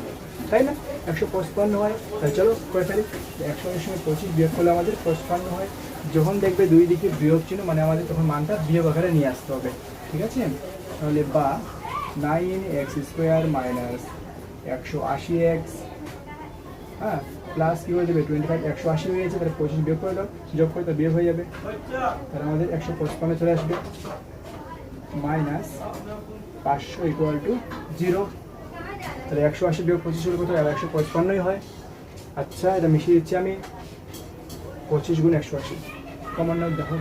তাই না, 155 হয়। তাহলে চলো করে ফেলি, 180 সঙ্গে 25 বিয়োগ করলে আমাদের 55 হয়। যখন দেখবে দুই দিকে বিয়োগ চিহ্ন, মানে আমাদের তখন মানটা বিয়োগ আকারে নিয়ে আসতে হবে। ঠিক আছে, তাহলে বা 9x স্কোয়ার মাইনাস 180x, হ্যাঁ প্লাস কী হয়ে যাবে 25, 180 হয়ে গেছে, তাহলে 25 বিয়োগ করে দাও, যোগ করে তো বিয়োগ হয়ে যাবে, তাহলে আমাদের 155 চলে আসবে, মাইনাস 500 ইকুয়াল টু 0। তাহলে 180 বিয়োগ 25 হলে কত হয়, 155 হয়। আচ্ছা, এটা মিশিয়ে দিচ্ছি আমি, 25 গুণ 180 কমন নাও, দেখো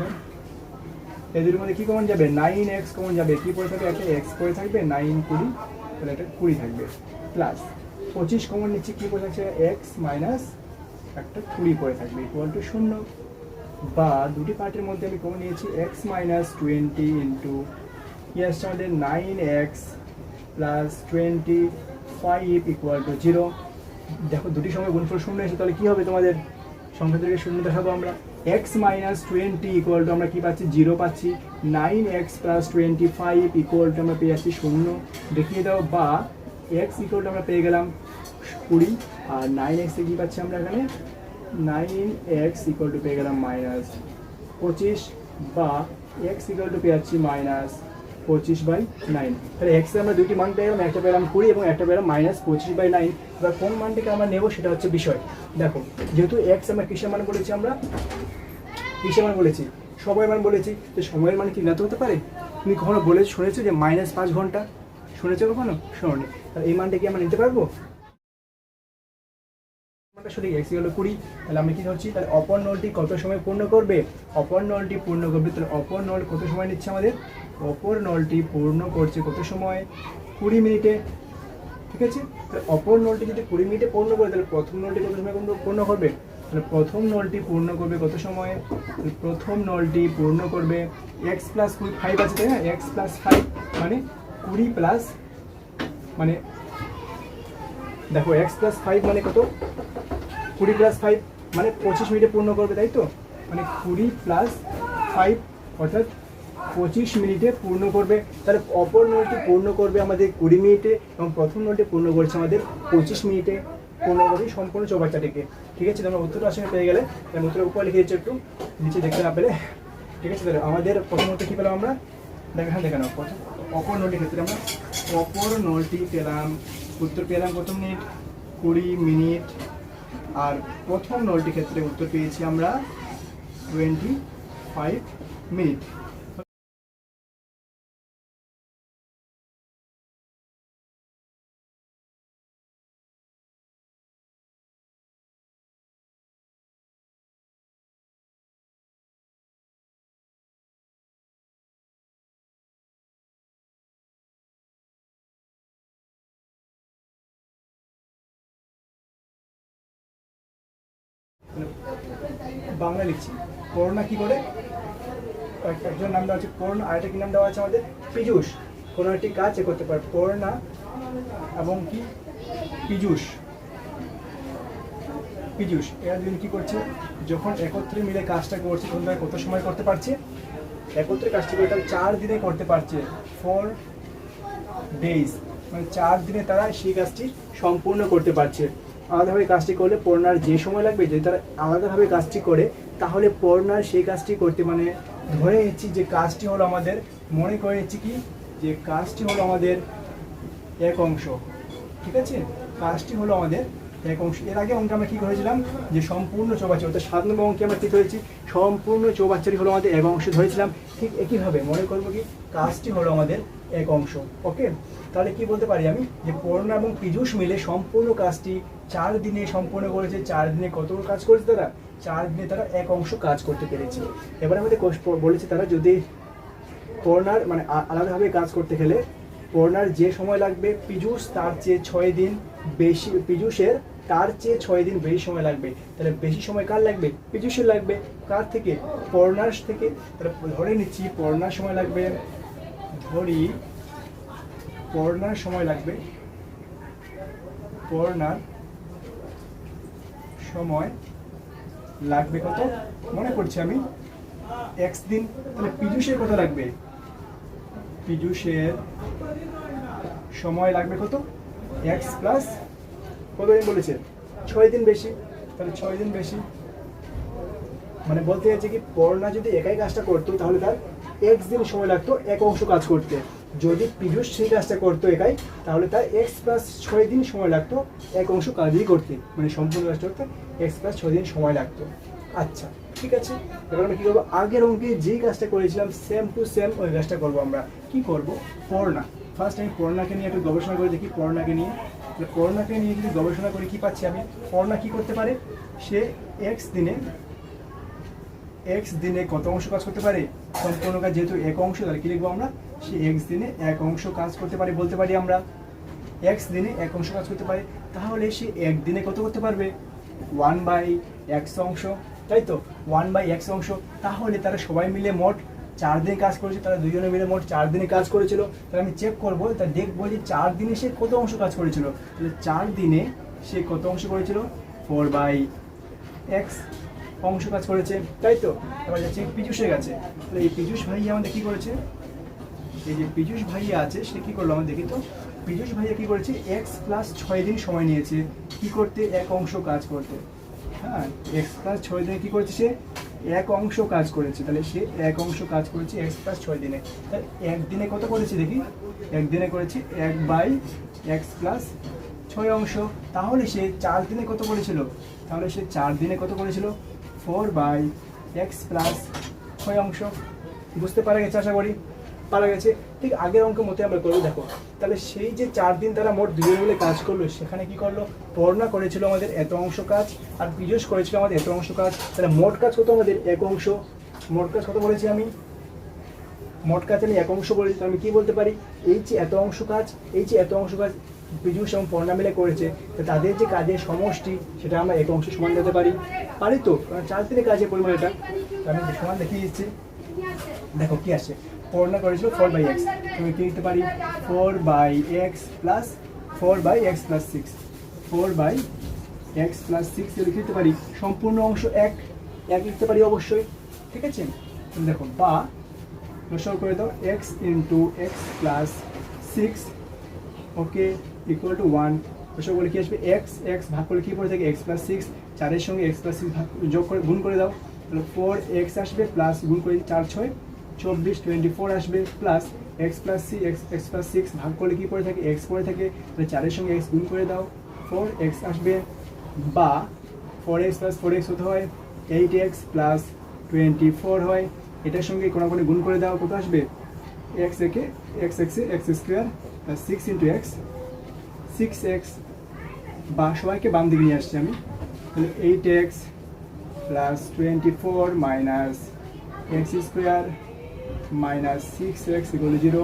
এদের মধ্যে কী কমন যাবে, 9x কমন যাবে, কী পড়ে থাকবে, একটা x পড়ে থাকবে, 9 20, তাহলে এটা 20 থাকবে, প্লাস 25 কমন নিচ্ছি, কী পড়ে থাকছে x মাইনাস একটা 20 পড়ে থাকবে, ইকুয়াল টু 0। বা দুটি পার্টের মধ্যে আমি কমন নিয়েছি x মাইনাস 20 ইন্টু কি আসছে আমাদের 9x প্লাস 25 ইকুয়াল টু 0। দেখো দুটি সময় গুণফল 0 এসে, তাহলে কী হবে তোমাদের সংখ্যা থেকে 0 দেখাবো আমরা, x মাইনাস 20 ইকুয়াল টু আমরা কী পাচ্ছি 0 পাচ্ছি, 9x প্লাস 25 ইকুয়াল টু আমরা পেয়ে যাচ্ছি 0 দেখিয়ে দাও, বা x ইকুয়াল টু আমরা পেয়ে গেলাম 20, আর 9x এ কী পাচ্ছি আমরা এখানে 9x ইকুয়াল টু পেয়ে গেলাম -25 বা x ইকুয়াল টু পেয়ে যাচ্ছি -25/9। তাহলে x এর আমরা দুইটি মান পেয়ে গেলাম, একটা পেলাম 20 এবং একটা পেলাম -25/9। এবার কোন মানটিকে আমরা নেব সেটা হচ্ছে বিষয়। দেখো যেহেতু x আমরা কিসের মান বলেছি, আমরা কিসের মান বলেছি, সময়ের মান বলেছি, তো সময়ের মান কি জ্ঞাত হতে পারে? তুমি কখনো শুনেছো যে -5 ঘন্টা? শুনেছো কখনো? শোনোনি। তাহলে এই মানটা কি আমরা নিতে পারবো? সঠিক x ইকুয়াল টু 20। তাহলে আমি কি ধরছি, তাহলে অপর নলটি কত সময় পূর্ণ করবে? অপর নলটি পূর্ণ করবে, তাহলে অপর নল কত সময় নিচ্ছে আমাদের? অপর নলটি পূর্ণ করছে কত সময়? 20 মিনিটে। ঠিক আছে, তাহলে অপর নলটি যদি 20 মিনিটে পূর্ণ করে, তাহলে প্রথম নলটি কত সময় পূর্ণ করবে? তাহলে প্রথম নলটি পূর্ণ করবে কত সময়? প্রথম নলটি পূর্ণ করবে x প্লাস 5 আছে তাই না, x প্লাস 5 মানে 20 প্লাস, মানে দেখো x প্লাস 5 মানে কত? 20 প্লাস 5 মানে 25 মিনিটে পূর্ণ করবে, তাই তো? মানে 20 প্লাস 5 অর্থাৎ 25 মিনিটে পূর্ণ করবে। তাহলে অপর নলটি পূর্ণ করবে আমাদের 20 মিনিটে এবং প্রথম নলটি পূর্ণ করছে আমাদের 25 মিনিটে। পূর্ণ করবে সম্পূর্ণ চৌবাচ্চাটিকে। ঠিক আছে, তোমরা উত্তরটা আসলে পেয়ে গেলে। তাহলে উত্তরের উপরে লিখে দিচ্ছি, একটু নিচে দেখতে না পেলে। ঠিক আছে, তাহলে আমাদের প্রথমত কী পেলাম আমরা? দেখানো প্রথম অপর নলটির ক্ষেত্রে আমরা অপর নলটি পেলাম, উত্তর পেলাম কত মিনিট? 20 মিনিট। আর প্রথম নলটির ক্ষেত্রে উত্তর পেয়েছি আমরা 25 মিনিট। বাংলা লিখছি। করোনা কি করে? একজন নাম দেওয়া আছে করোনা, আরেকটা কি নাম দেওয়া আছে আমাদের? পীযূষ। কোনো একটি কাজ করতে পারে করোনা এবং কি পীযূষ। এরা দুজন কি করছে? যখন একত্রে মিলে কাজটা করছে তখন তারা কত সময় করতে পারছে? একত্রে কাজটি করে তারা 4 দিনে করতে পারছে। 4 days, মানে 4 দিনে তারা সেই কাজটি সম্পূর্ণ করতে পারছে। আলাদাভাবে কাজটি করলে পড়নার যে সময় লাগবে, যদি তারা আলাদাভাবে কাজটি করে তাহলে পড়নার সেই কাজটি করতে, মানে ধরে নিচ্ছি যে কাজটি হলো আমাদের, মনে করে নিচ্ছি কি যে কাজটি হলো আমাদের এক অংশ। ঠিক আছে, কাজটি হলো আমাদের এক অংশ। এর আগে অঙ্কে আমরা কী করেছিলাম যে সম্পূর্ণ চৌবাচ্চা, অর্থাৎ 7 নম্বর অঙ্কে আমরা কী ধরেছি? সম্পূর্ণ চৌবাচ্চাটি হলো আমাদের এক অংশ ধরেছিলাম। ঠিক একইভাবে মনে করবো কি কাজটি হলো আমাদের এক অংশ। ওকে, তাহলে কি বলতে পারি আমি যে করোনা এবং পীযূষ মিলে সম্পূর্ণ কাজটি 4 দিনে সম্পূর্ণ করেছে। 4 দিনে কত কাজ করেছে তারা? 4 দিনে তারা এক অংশ কাজ করতে পেরেছে। এবার আমাদের বলেছে তারা যদি করোনার মানে আলাদাভাবে কাজ করতে গেলে করোনার যে সময় লাগবে পীযূষ তার চেয়ে 6 দিন বেশি, পীযূষের তার চেয়ে 6 দিন বেশি সময় লাগবে। তাহলে বেশি সময় কার লাগবে? পীযূষের লাগবে। কার থেকে? করোনার থেকে। তাহলে ধরে নিচ্ছি করোনার সময় লাগবে, ধরি করোনার সময় লাগবে, করোনার সময় লাগবে কত? মনে করছি আমি x দিন। তাহলে পীযূষের কত লাগবে? পীযূষের সময় লাগবে কত? x প্লাস কত দিন বলেছে? 6 দিন বেশি। তাহলে 6 দিন বেশি মানে বলতে চাইছে কি করোনা যদি একাই কাজটা করতো তাহলে তার x দিন সময় লাগতো এক অংশ কাজ করতে। যদি পীযূষ সেই কাজটা করতো একাই তাহলে তার x প্লাস 6 দিন সময় লাগতো এক অংশ কাজই করতে, মানে সম্পূর্ণ কাজটা করতে x প্লাস 6 দিন সময় লাগতো। আচ্ছা ঠিক আছে, এবার আমরা কী করবো? আগের অঙ্কে যেই কাজটা করেছিলাম সেম টু সেম ওই কাজটা করবো। আমরা কি করব? করোনা, ফার্স্ট আমি করোনাকে নিয়ে একটু গবেষণা করে দেখি। করোনাকে নিয়ে যদি গবেষণা করি কি পাচ্ছি আমি? করোনা কি করতে পারে? সে x দিনে কত অংশ কাজ করতে পারে? সম্পূর্ণ কাজ যেহেতু এক অংশ, তাহলে কি লিখবো আমরা? সে x দিনে এক অংশ কাজ করতে পারে বলতে পারি আমরা। x দিনে এক অংশ কাজ করতে পারে, তাহলে সে একদিনে কত করতে পারবে? 1/x অংশ, তাই তো? 1/x অংশ। তাহলে তারা সবাই মিলে মোট 4 দিনে কাজ করেছে, তারা দুজনে মিলে মোট 4 দিনে কাজ করেছিল। তাহলে আমি চেক করবো, তা দেখবো যে 4 দিনে সে কত অংশ কাজ করেছিল। তাহলে 4 দিনে সে কত অংশ করেছিল? 4/x অংশ কাজ করেছে, তাই তো? এবার যাচ্ছে পীযূষের কাছে। তাহলে এই পীযূষ ভাইয়া আমাদের কী করেছে? এই যে পীযূষ ভাইয়া আছে সে কী করলো আমরা দেখি তো। পীযূষ ভাইয়া কী করেছে? x প্লাস 6 দিন সময় নিয়েছে কি করতে? এক অংশ কাজ করতে। হ্যাঁ, এক্স প্লাস 6 দিনে কী করেছে সে? এক অংশ কাজ করেছে। তাহলে সে এক অংশ কাজ করেছে এক্স প্লাস 6 দিনে। তাহলে একদিনে কত করেছে দেখি? একদিনে করেছে 1/x প্লাস 6 অংশ। তাহলে সে 4 দিনে কত করেছিল? তাহলে সে 4 দিনে কত করেছিল? 4/x প্লাস 6 অংশ। বুঝতে পারা গেছে আশা করি? পারা গেছে। ঠিক আগের অঙ্কের মতো আমরা করবো। দেখো, তাহলে সেই যে 4 দিন তারা মোট দুজন মিলে কাজ করলো, সেখানে কি করলো? পড়না করেছিল আমাদের এত অংশ কাজ, আর পীযূষ করেছিল আমাদের এত অংশ কাজ। তাহলে মোট কাজ কত আমাদের? এক অংশ। মোট কাজ কত বলেছি আমি? মোট কাজ আমি এক অংশ বলেছি। তো আমি কি বলতে পারি? এই যে এত অংশ কাজ, এই যে এত অংশ কাজ পীযূষ এবং পড়না মিলে করেছে, তো তাদের যে কাজের সমষ্টি সেটা আমরা এক অংশ সমান দিতে পারি। পারি তো? কারণ 4 দিনে কাজের পরিমাণ এটা। তো আমি সমান দেখিয়ে দিচ্ছি। দেখো কি আসছে? পড়না করেছিল 4/x, তুমি কি লিখতে পারি? 4/x plus 4/x plus 6, 4/x plus 6 লিখে দিতে পারি। সম্পূর্ণ অংশ এক লিখতে পারি অবশ্যই। ঠিক আছে? দেখো, বা লসাগু করে দাও, x into x plus 6, okay, equal to 1। লসাগু বলে কি আসবে? x ভাগ করলে কি পড়ে থাকে? x প্লাস 6, 4-এর সঙ্গে x প্লাস 6 ভাগ যোগ করে গুণ করে দাও। তাহলে 4x আসবে প্লাস গুণ করে 4-6 24, 24 আসবে প্লাস x প্লাস 6 ভাগ করলে কি পড়ে থাকে? x পড়ে থাকে। তাহলে 4-এর সঙ্গে x গুণ করে দাও, 4x আসবে। বা 4x প্লাস 4x হতে হয় 8x প্লাস 24 হয়। এটার সঙ্গে কোনাকুনি গুণ করে দাও, কত আসবে? x একে x square plus 6 into x, 6x। বা সবাইকে বাম দিকে নিয়ে আসছি আমি। তাহলে 8x plus 24 minus x square minus 6x equal 0।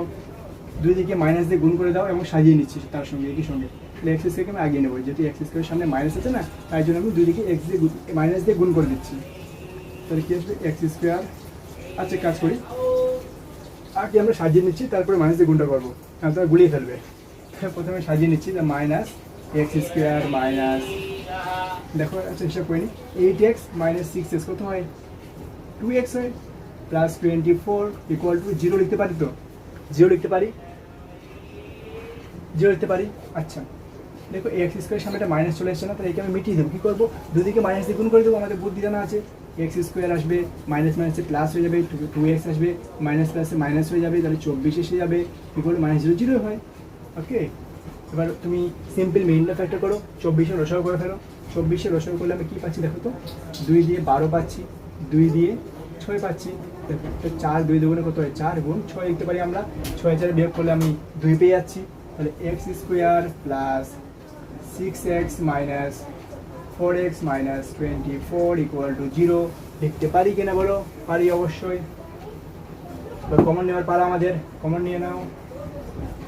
দুই দিকে মাইনাস দিয়ে গুণ করে দাও এবং সাজিয়ে নিচ্ছি তার সঙ্গে, একই সঙ্গে। তাহলে এক্স স্কোয়ারকে আমি আগিয়ে নেবো, যেহেতু এক্স স্কোয়ারের সামনে মাইনাস আছে না, তাই জন্য আমি দুই দিকে এক্স দিয়ে মাইনাস দিয়ে গুণ করে দিচ্ছি। তাহলে কি আসবে? X square. আচ্ছা, কাজ করি, আর কি আমরা সাজিয়ে নিচ্ছি, তারপরে মাইনাস দিয়ে গুণটা করবো, কারণ তারা গুলিয়ে ফেলবে। প্রথমে সাজিয়ে নিচ্ছি, মাইনাস এক্স স্কোয়ার মাইনাস, দেখো আচ্ছা হিসাব করে নিই, 8x মাইনাস 6x কত হয়? 2x হয়, প্লাস 24 ইকুয়াল টু 0 লিখতে পারি তো? 0 লিখতে পারি, 0 লিখতে পারি। আচ্ছা দেখো, এক্স স্কোয়ারের সামনে একটা মাইনাস চলে আসছে না, তাহলে একে আমি মিটিয়ে দেবো। কী করবো? দুদিকে মাইনাস দিয়ে গুণ করে দেবো, আমাদের বুদ্ধি জানা আছে। এক্স স্কোয়ার আসবে, মাইনাস মাইনাসে প্লাস হয়ে যাবে, 2x আসবে, মাইনাস প্লাসে মাইনাস হয়ে যাবে, তাহলে 24 এসে যাবে, ইকুয়াল মাইনাস 0 0 হয়। ওকে, এবার তুমি সিম্পল মেইনটা ফ্যাক্টর করো, 24-এর লসাগু করে ফেলো। 24-এর লসাগু করলে আমি কী পাচ্ছি দেখো তো? 2 দিয়ে 12 পাচ্ছি, 2 দিয়ে 6 পাচ্ছি। দেখো, 4 2 দুগুণে কত হয়? 4 গুণ 6 লিখতে পারি আমরা। 6 বিয়োগ করলে আমি 2 পেয়ে যাচ্ছি। তাহলে x square plus 6x minus 4x minus 24 equal to 0 লিখতে পারি কিনা বলো? পারি অবশ্যই। এবার কমন নেওয়ার পালা আমাদের, কমন নিয়ে নাও।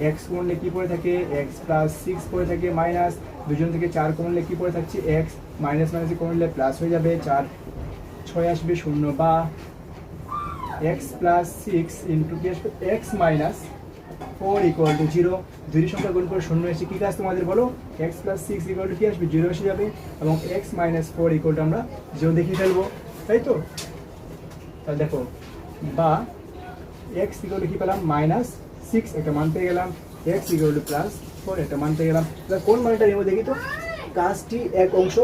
এক্স কমনলে কী পড়ে থাকে? এক্স প্লাস 6 পড়ে থাকে, মাইনাস দুজন থেকে 4 কমনলে কী পড়ে থাকছে? এক্স মাইনাস মাইনাসে কমনলে প্লাস হয়ে যাবে, 4 6 আসবে 0, বা এক্স প্লাস 6 ইন্টু কি আসবে? X minus 4 equal to 0। দুই সংখ্যা গুণ করে 0 এসে কী কাজ তোমাদের বলো? এক্স প্লাস 6 ইকুয়াল টু কী আসবে? 0 এসে যাবে, এবং এক্স মাইনাস 4 ইকুয়াল টু আমরা 0 দেখিয়ে ফেলবো, তাই তো? তাহলে দেখো, বা এক্স ইকুয়াল টু কী পেলাম? মাইনাস 6 একটা মান পেয়ে গেলাম, এক্স ইকুয়াল টু প্লাস 4 একটা মান পেয়ে গেলাম। তাহলে কোন মানটা নেবো দেখি তো? কাজটি এক অংশ।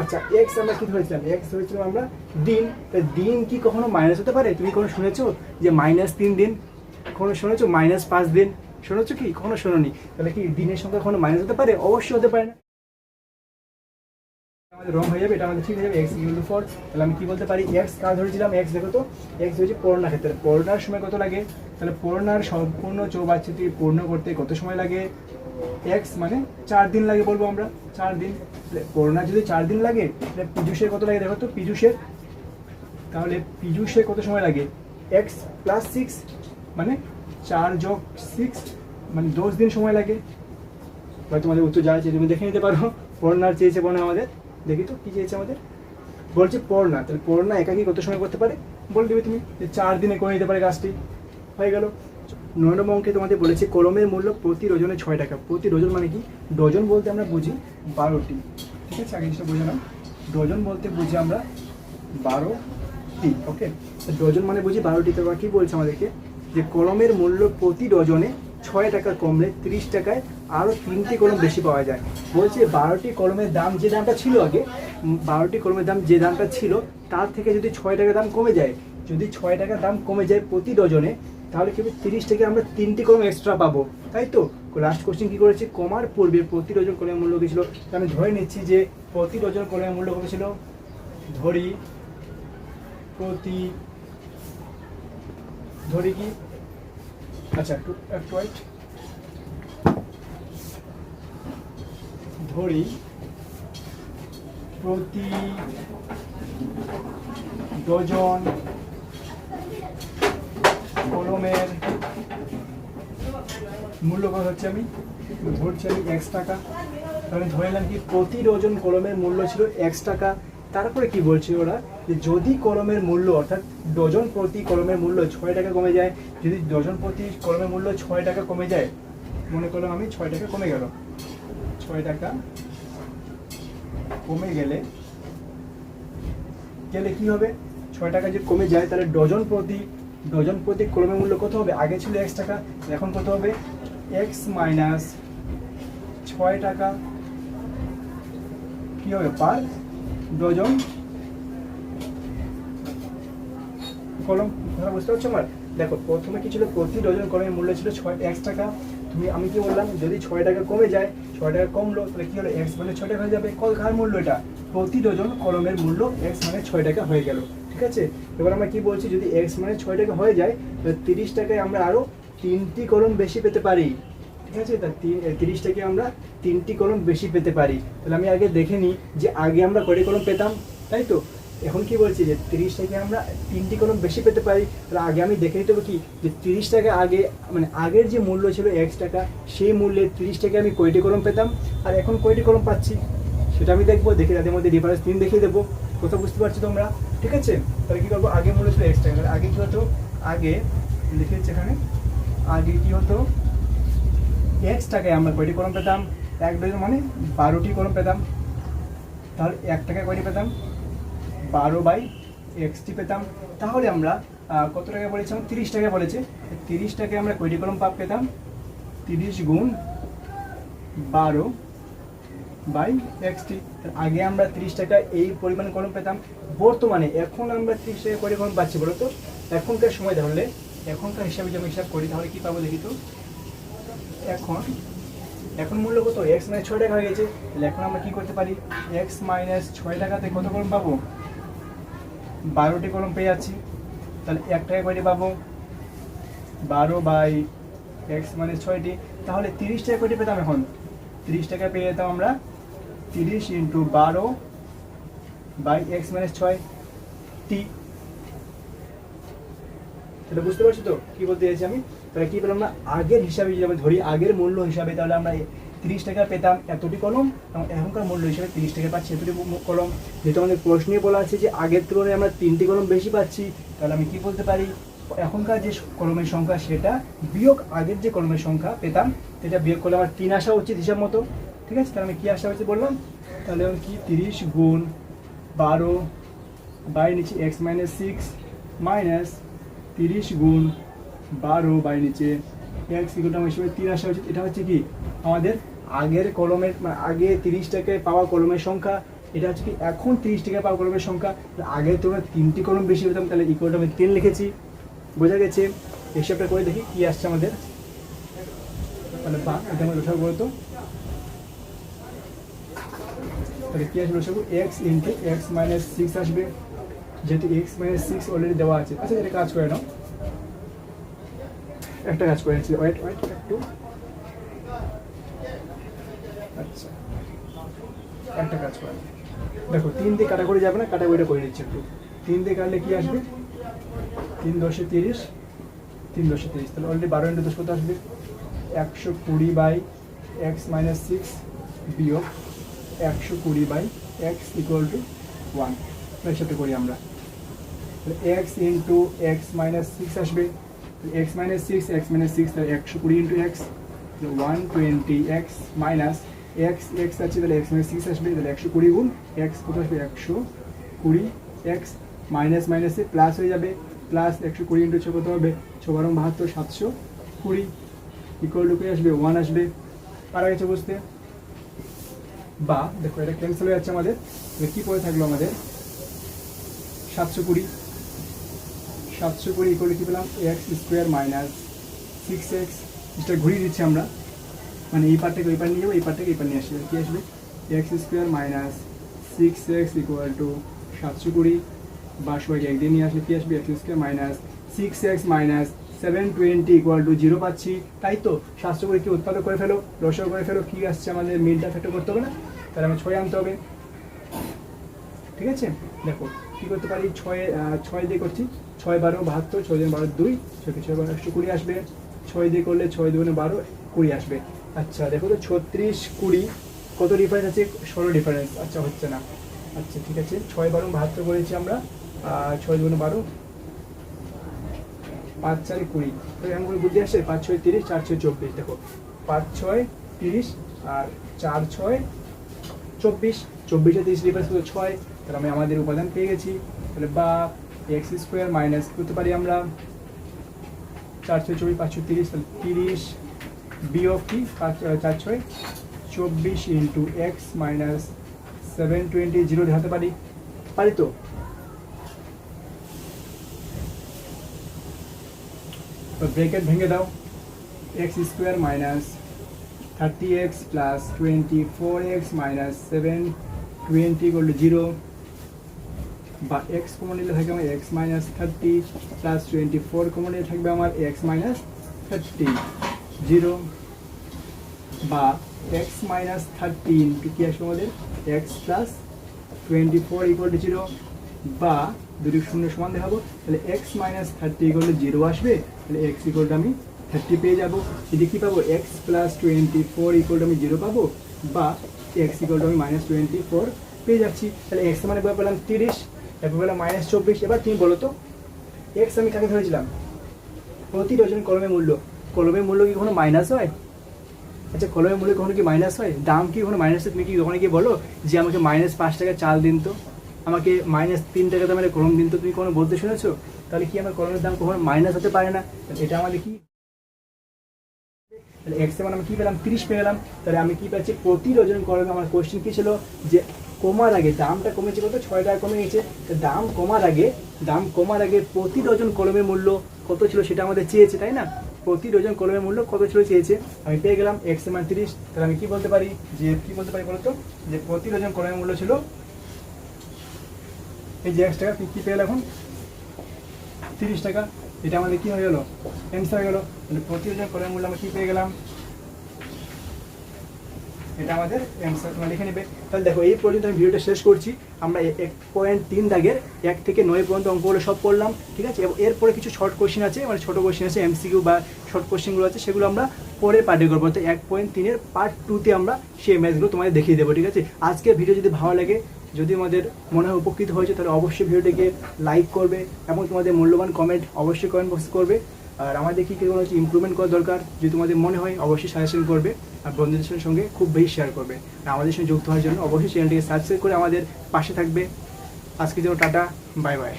আচ্ছা, এক্স আমরা কী ধরেছিলাম? এক্স ধরেছিলাম আমরা দিন। দিন কি কখনো মাইনাস হতে পারে? তুমি কোনো শুনেছো যে মাইনাস 3 দিন? কখনো শুনেছো মাইনাস 5 দিন? শুনেছো কি? কখনো শোনোনি। তাহলে কি দিনের সংখ্যা কখনো মাইনাস হতে পারে? অবশ্যই হতে পারে না। আমাদের রং হয়ে যাবে, এটা আমাদের ঠিক হয়ে যাবে। X equal to 4। তাহলে আমি কি বলতে পারি? এক্স কাজ ধরেছিলাম, এক্স দেখো তো, এক্স হয়েছে পড়নার ক্ষেত্রে। পড়নার সময় কত লাগে? তাহলে পড়নার সম্পূর্ণ চৌবাচ্চাটি পূর্ণ করতে কত সময় লাগে? এক্স মানে 4 দিন লাগে বলবো আমরা, 4 দিন। পড়নার যদি 4 দিন লাগে, তাহলে পীযূষের কত লাগে দেখো তো? পীযূষের, তাহলে পীযূষের কত সময় লাগে? এক্স প্লাস 6 মানে 4 যোগ 6 মানে 10 দিন সময় লাগে। বা তোমাদের উত্তর যা আছে তুমি দেখে নিতে পারো। পড়নার চেয়েছে মনে আমাদের, দেখি তো কী চেয়েছে আমাদের। বলছে পড়না, তাহলে পড়না একাকি কত সময় করতে পারে বলে দেবে তুমি, যে 4 দিনে করে নিতে পারে কাজটি। হয়ে গেল। 9 নম্বর অঙ্কে তোমাদের বলেছে কলমের মূল্য প্রতি ডজনে 6 টাকা। প্রতি ডজন মানে কি? ডজন বলতে আমরা বুঝি 12টি। ঠিক আছে, আগে জিনিসটা বুঝে নাও। ডজন বলতে বুঝি আমরা 12টি। ওকে, ডজন মানে বুঝি 12টি। তো কী বলছে আমাদেরকে? যে কলমের মূল্য প্রতি ডজনে টাকা কমলে 30 টাকায় আরও 3টি কলম বেশি পাওয়া যায়। বলছে 12টি কলমের দাম যে দামটা ছিল আগে, 12টি কলমের দাম যে দামটা ছিল তার থেকে যদি 6 টাকা দাম কমে যায়, যদি 6 টাকা দাম কমে যায় প্রতি ডজনে, তাহলে কি 30 টাকা আমরা 3টি কলম এক্সট্রা পাবো, তাই তো। লাস্ট কোশ্চেন কি করেছি, কমার পূর্বে প্রতি ডজন কলমের মূল্য কী ছিল। আমি ধরে নিচ্ছি যে প্রতি ডজন কলমের মূল্য কত ছিল, ধরি কি, আচ্ছা একটু ওয়েট, ধরি প্রতি ডজন কলমের মূল্য কত হচ্ছে, আমি ধরছি আমি X টাকা। তাহলে ধরে নিলাম কি প্রতি ডজন কলমের মূল্য ছিল X টাকা। তারপরে কি বলছে ওরা, যে যদি কলমের মূল্য অর্থাৎ ডজন প্রতি কলমের মূল্য 6 টাকা কমে যায়, যদি ডজন প্রতি কলমের মূল্য 6 টাকা কমে যায়, মনে করলাম আমি 6 টাকা কমে গেল, 6 টাকা কমে গেলে কি হবে, 6 টাকা যদি কমে যায় তাহলে ডজন প্রতি কলমের মূল্য কত হবে, আগে ছিল X টাকা, এখন কত হবে X মাইনাস 6 টাকা কি হবে পার ডজন কলম। কথা বুঝতে পারছো আমার? দেখো প্রথমে কি ছিল, প্রতি ডজন কলমের মূল্য ছিল X টাকা, আমি কি বললাম, যদি 6 টাকা কমে যায়, 6 টাকা কমলো তাহলে কি হলো, X মানে 6 টাকা হয়ে যাবে। কার মূল্য এটা, প্রতি ডজন কলমের মূল্য X মানে 6 টাকা হয়ে গেল, ঠিক আছে। এবার আমরা কি বলছি, যদি X মানে 6 টাকা হয়ে যায় তাহলে 30 টাকায় আমরা আরো 3টি কলম বেশি পেতে পারি, ঠিক আছে। তা 30 টাকায় আমরা 3টি কলম বেশি পেতে পারি। তাহলে আমি আগে দেখে নিই যে আগে আমরা কয়টি কলম পেতাম, তাই তো। এখন কি বলছি যে 30 টাকায় আমরা 3টি কলম বেশি পেতে পারি। তাহলে আগে আমি দেখে নিতে হবে কি, যে 30 টাকা আগে মানে আগের যে মূল্য ছিল X টাকা, সেই মূল্যে 30 টাকায় আমি কয়টি কলম পেতাম আর এখন কয়টি কলম পাচ্ছি সেটা আমি দেখবো, দেখে তাদের মধ্যে ডিফারেন্স 3 দেখিয়ে দেবো। কথা বুঝতে পারছো তোমরা, ঠিক আছে। তাহলে কি করবো, আগে মূল্য ছিল X টাকা, তাহলে আগে কি হতো, আগে লিখেছি এখানে, আগে কি হতো X টাকায় আমরা কয়টি কলম পেতাম, 1 ডজন মানে 12টি কলম পেতাম। তাহলে 1 টাকায় কয়টি পেতাম, 12/X পেতাম। তাহলে আমরা কত টাকা বলেছিলাম, 30 টাকা বলেছে, 30 টাকায় আমরা কয়টি কলম পেতাম, 30 গুণ 12/X। আগে আমরা 30 টাকায় এই পরিমাণ কলম পেতাম, বর্তমানে এখন আমরা 30 টাকা কয়টি কলম পাচ্ছি বলো তো। এখনকার সময় তাহলে এখনকার হিসাবে যদি আমি হিসাব করি তাহলে কি পাবো দেখি তো, এখন মূল্য কত, X মাইনাস 6 টাকা হয়ে গেছে। তাহলে এখন আমরা কি করতে পারি, X মাইনাস 6 টাকাতে কত কলম পাবো, 12টি কলম পেয়ে যাচ্ছি। তাহলে 1 টাকা কয়টি পাবো, 12/X মানে 6টি। তাহলে 30 টাকা কয়টি পেতাম, এখন 30 টাকা পেয়ে যেতাম আমরা 30 × 12/X মানে 6টি। তাহলে বুঝতে পারছো তো কি বলতে চাইছি আমি। তাহলে কি পেলাম না, আগের হিসাবে যদি আমরা ধরি, আগের মূল্য হিসাবে, তাহলে আমরা 30 টাকা পেতাম এতটি কলম, এবং এখনকার মূল্য হিসাবে 30 টাকা পাচ্ছি এতটি কলম। যেহেতু আমাদের প্রশ্নে বলা আছে যে আগের তুলনায় আমরা 3টি কলম বেশি পাচ্ছি, তাহলে আমি কি বলতে পারি, এখনকার যে কলমের সংখ্যা সেটা বিয়োগ আগের যে কলমের সংখ্যা পেতাম সেটা বিয়োগ করলে আমার 3 আসা উচিত হিসাব মতো, ঠিক আছে। তাহলে আমি কি আসা হয়েছে বললাম, তাহলে আমি কি 30 গুণ 12/নিচে X মাইনাস 6 মাইনাস 30 গুণ 12/নিচে X ইকুয়াল আমার হিসেবে 3 আসা উচিত। এটা হচ্ছে কি আমাদের আগের কলমের, মানে আগে 30 টাকায় পাওয়া কলমের সংখ্যা, এটা হচ্ছে কি এখন 30 টাকায় পাওয়া কলমের সংখ্যা। আগের তুলনায় 3টি কলম বেশি পেতাম, তাহলে ইকুয়ালটা আমি 10 লিখেছি, বোঝা গেছে। হিসাবটা করে দেখি কি আসছে আমাদের, তাহলে এটা আমার লসাগু বলতো, তাহলে কি আসবে লসাগু, X × X মাইনাস 6 আসবে, যেহেতু X মাইনাস 6 অলরেডি দেওয়া আছে। আচ্ছা এটা কাজ করে নাও, একটা কাজ করে নিচ্ছি, ওয়েট একটু, আচ্ছা একটা কাজ করে দেখো, 3 দিয়ে কাটাকুটি যাবে না, কাটাকুটিটা করে নিচ্ছি একটু। 3 দিয়ে কাটলে কি আসবে, 3 × 10 = 30, 3 × 10 = 30, তাহলে অলরেডি 12 × 10 কত আসবে, 120/X মাইনাস 6 বিয়োগ 120/X ইকুয়াল টু 1। হিসাবটা করি আমরা, X × X মাইনাস 6 আসবে, X মাইনাস 6 তাহলে 120 × X 120X মাইনাস X আছে, তাহলে X মাইনাস 6 আসবে, তাহলে 120 গুণ X কত আসবে, 120X মাইনাস মাইনাসে প্লাস হয়ে যাবে, প্লাস 120 × 6 কত হবে, 6 × 12 = 720, ইকুয়াল টু কি আসবে 1 আসবে। পারা গেছে বুঝতে? বা দেখো এটা ক্যান্সেল হয়ে যাচ্ছে আমাদের, কি পড়ে থাকলো আমাদের 720 ইকুয়াল টু কি পেলাম এক্স স্কোয়ার মাইনাস 6x, যেটা ঘুরিয়ে দিচ্ছি আমরা, মানে এই পার্টটাকে ওই পার নিয়ে যাবো, এই পার্টটাকে এই পার নিয়ে আসবে, কি আসবে x square minus 6x equal to 720, বা সবাইকে একদিন নিয়ে আসলে কি আসবে x square minus 6x minus 720 equal to 0 পাচ্ছি, তাই তো 720 কি উৎপাদক করে ফেলো, লসাগু করে ফেলো, কি আসছে আমাদের মিলটা ফ্যাক্টর করতে হবে না, তাহলে আমি 6 আনতে হবে। ঠিক আছে, দেখো কী করতে পারি, 6 দিয়ে করছি, 6 12 72, 6 দিন 12 2, 6 12 120 আসবে, 6 দিয়ে করলে 6 2 12 20 আসবে। আচ্ছা দেখো তো 36 20 কত ডিফারেন্স আছে, 16 ডিফারেন্স, আচ্ছা হচ্ছে না, আচ্ছা ঠিক আছে 6 12 72 করেছি আমরা, 6 2 12, 5 4 20, তো এরকম করে বুদ্ধি আসে, 5 6 30, 4 6 24, দেখো 5 6 30 আর 4 6 24, 24 30 ডিফারেন্স হলো 6, তাহলে আমি আমাদের উপাদান পেয়ে গেছি। তাহলে বা এক্স স্কোয়ার মাইনাস করতে পারি আমরা 4 6 24 5 30, তাহলে 30 বিয়োগ কি 4 6 24 ইন্টু এক্স মাইনাস 720 0 দেখাতে পারি, পারি তো? ব্রেকেট ভেঙে দাও, x square minus 30x plus 24x minus 720 equal to 0, বা এক্স কমন নিলে থাকবে আমার এক্স মাইনাস 30 প্লাস 24 কমন নিলে থাকবে আমার এক্স মাইনাস 30 0, বা এক্স মাইনাস 30 ইন্টু কি আসবে আমাদের এক্স প্লাস 24 ইকুয়াল টু 0, বা দুটি শূন্য সমান দেখাবো, তাহলে এক্স মাইনাস 30 ইকুয়াল টু 0 আসবে, তাহলে এক্স ইকুয়াল টু আমি 30 পেয়ে যাবো। এদিকে কী পাবো এক্স প্লাস 24 ইকুয়াল টু আমি 0 পাবো, বা এক্স ইকুয়াল টু আমি মাইনাস 24 পেয়ে যাচ্ছি। তাহলে এক্স মানে পেলাম 30, এরপর পেলাম মাইনাস 24। এবার তুমি বলো তো এক্স আমি কাকে ধরেছিলাম, প্রতি ডজন কলমের মূল্য, কলমের মূল্য কি কখনো মাইনাস হয়? আচ্ছা কলমের মূল্য কখনো কি মাইনাস হয়? দাম কি কখনো মাইনাস হয়? তুমি কি ওখানে গিয়ে বলো যে আমাকে মাইনাস 5 টাকা চাল দিন তো, আমাকে মাইনাস 3 টাকা দামের কলম দিন তো, তুমি কোনো বলতে শুনেছো? তাহলে কি আমার কলমের দাম কখনো মাইনাস হতে পারে না? এটা আমাদের কি, তাহলে এক্স এর মান আমি কি পেলাম 30 পেয়ে গেলাম। তাহলে আমি কি পাচ্ছি প্রতি ডজন কলমে, আমার কোশ্চেন কি ছিল যে কমার আগে দামটা কমেছে কত, 6 টাকা কমে গেছে, দাম কমার আগে প্রতি ডজন কলমের মূল্য কত ছিল সেটা আমাদের চেয়েছে, তাই না? প্রতি ডজন কলমের মূল্য কত ছিল চেয়েছে, আমি পেয়ে গেলাম এক্স এর মান 30। তাহলে আমি কি বলতে পারি, যে কি বলতে পারি বলতো, যে প্রতি ডজন কলমের মূল্য ছিল এই যে x টাকা, কি পেয়ে গেল এখন 30 টাকা, এটা আমাদের কি হয়ে গেল অ্যান্সার হয়ে গেল। মানে প্রতি ডজন কলমের মূল্য আমরা কি পেয়ে গেলাম, এটা আমাদের অ্যান্সার, তোমরা লিখে নেবে। তাহলে দেখো এই পর্যন্ত আমি ভিডিওটা শেষ করছি। আমরা 1.3 দাগের 1 থেকে 9 পর্যন্ত অঙ্কগুলো সব করলাম, ঠিক আছে? এবং এরপরে কিছু শর্ট কোশ্চেন আছে, মানে ছোটো কোশ্চেন আছে, এমসিকিউ বা শর্ট কোশ্চেনগুলো আছে, সেগুলো আমরা পরে পার্টে করবো। তো 1.3 পার্ট 2তে আমরা সেই ম্যাথগুলো তোমাদের দেখিয়ে দেবো, ঠিক আছে? আজকের ভিডিও যদি ভালো লাগে, যদি আমাদের মনে হয় উপকৃত হয়েছে, তাহলে অবশ্যই ভিডিওটিকে লাইক করবে এবং তোমাদের মূল্যবান কমেন্ট অবশ্যই কমেন্ট বক্সে করবে। আর আমাদের কী কোনো ইমপ্রুভমেন্ট করা দরকার যদি তোমাদের মনে হয়, অবশ্যই সাজেশন করবে আর বন্ধুদের সঙ্গে খুব বেশি শেয়ার করবে। আর আমাদের সঙ্গে যুক্ত হওয়ার জন্য অবশ্যই চ্যানেলটিকে সাবস্ক্রাইব করে আমাদের পাশে থাকবে। আজকে জন্য টাটা, বাই বাই।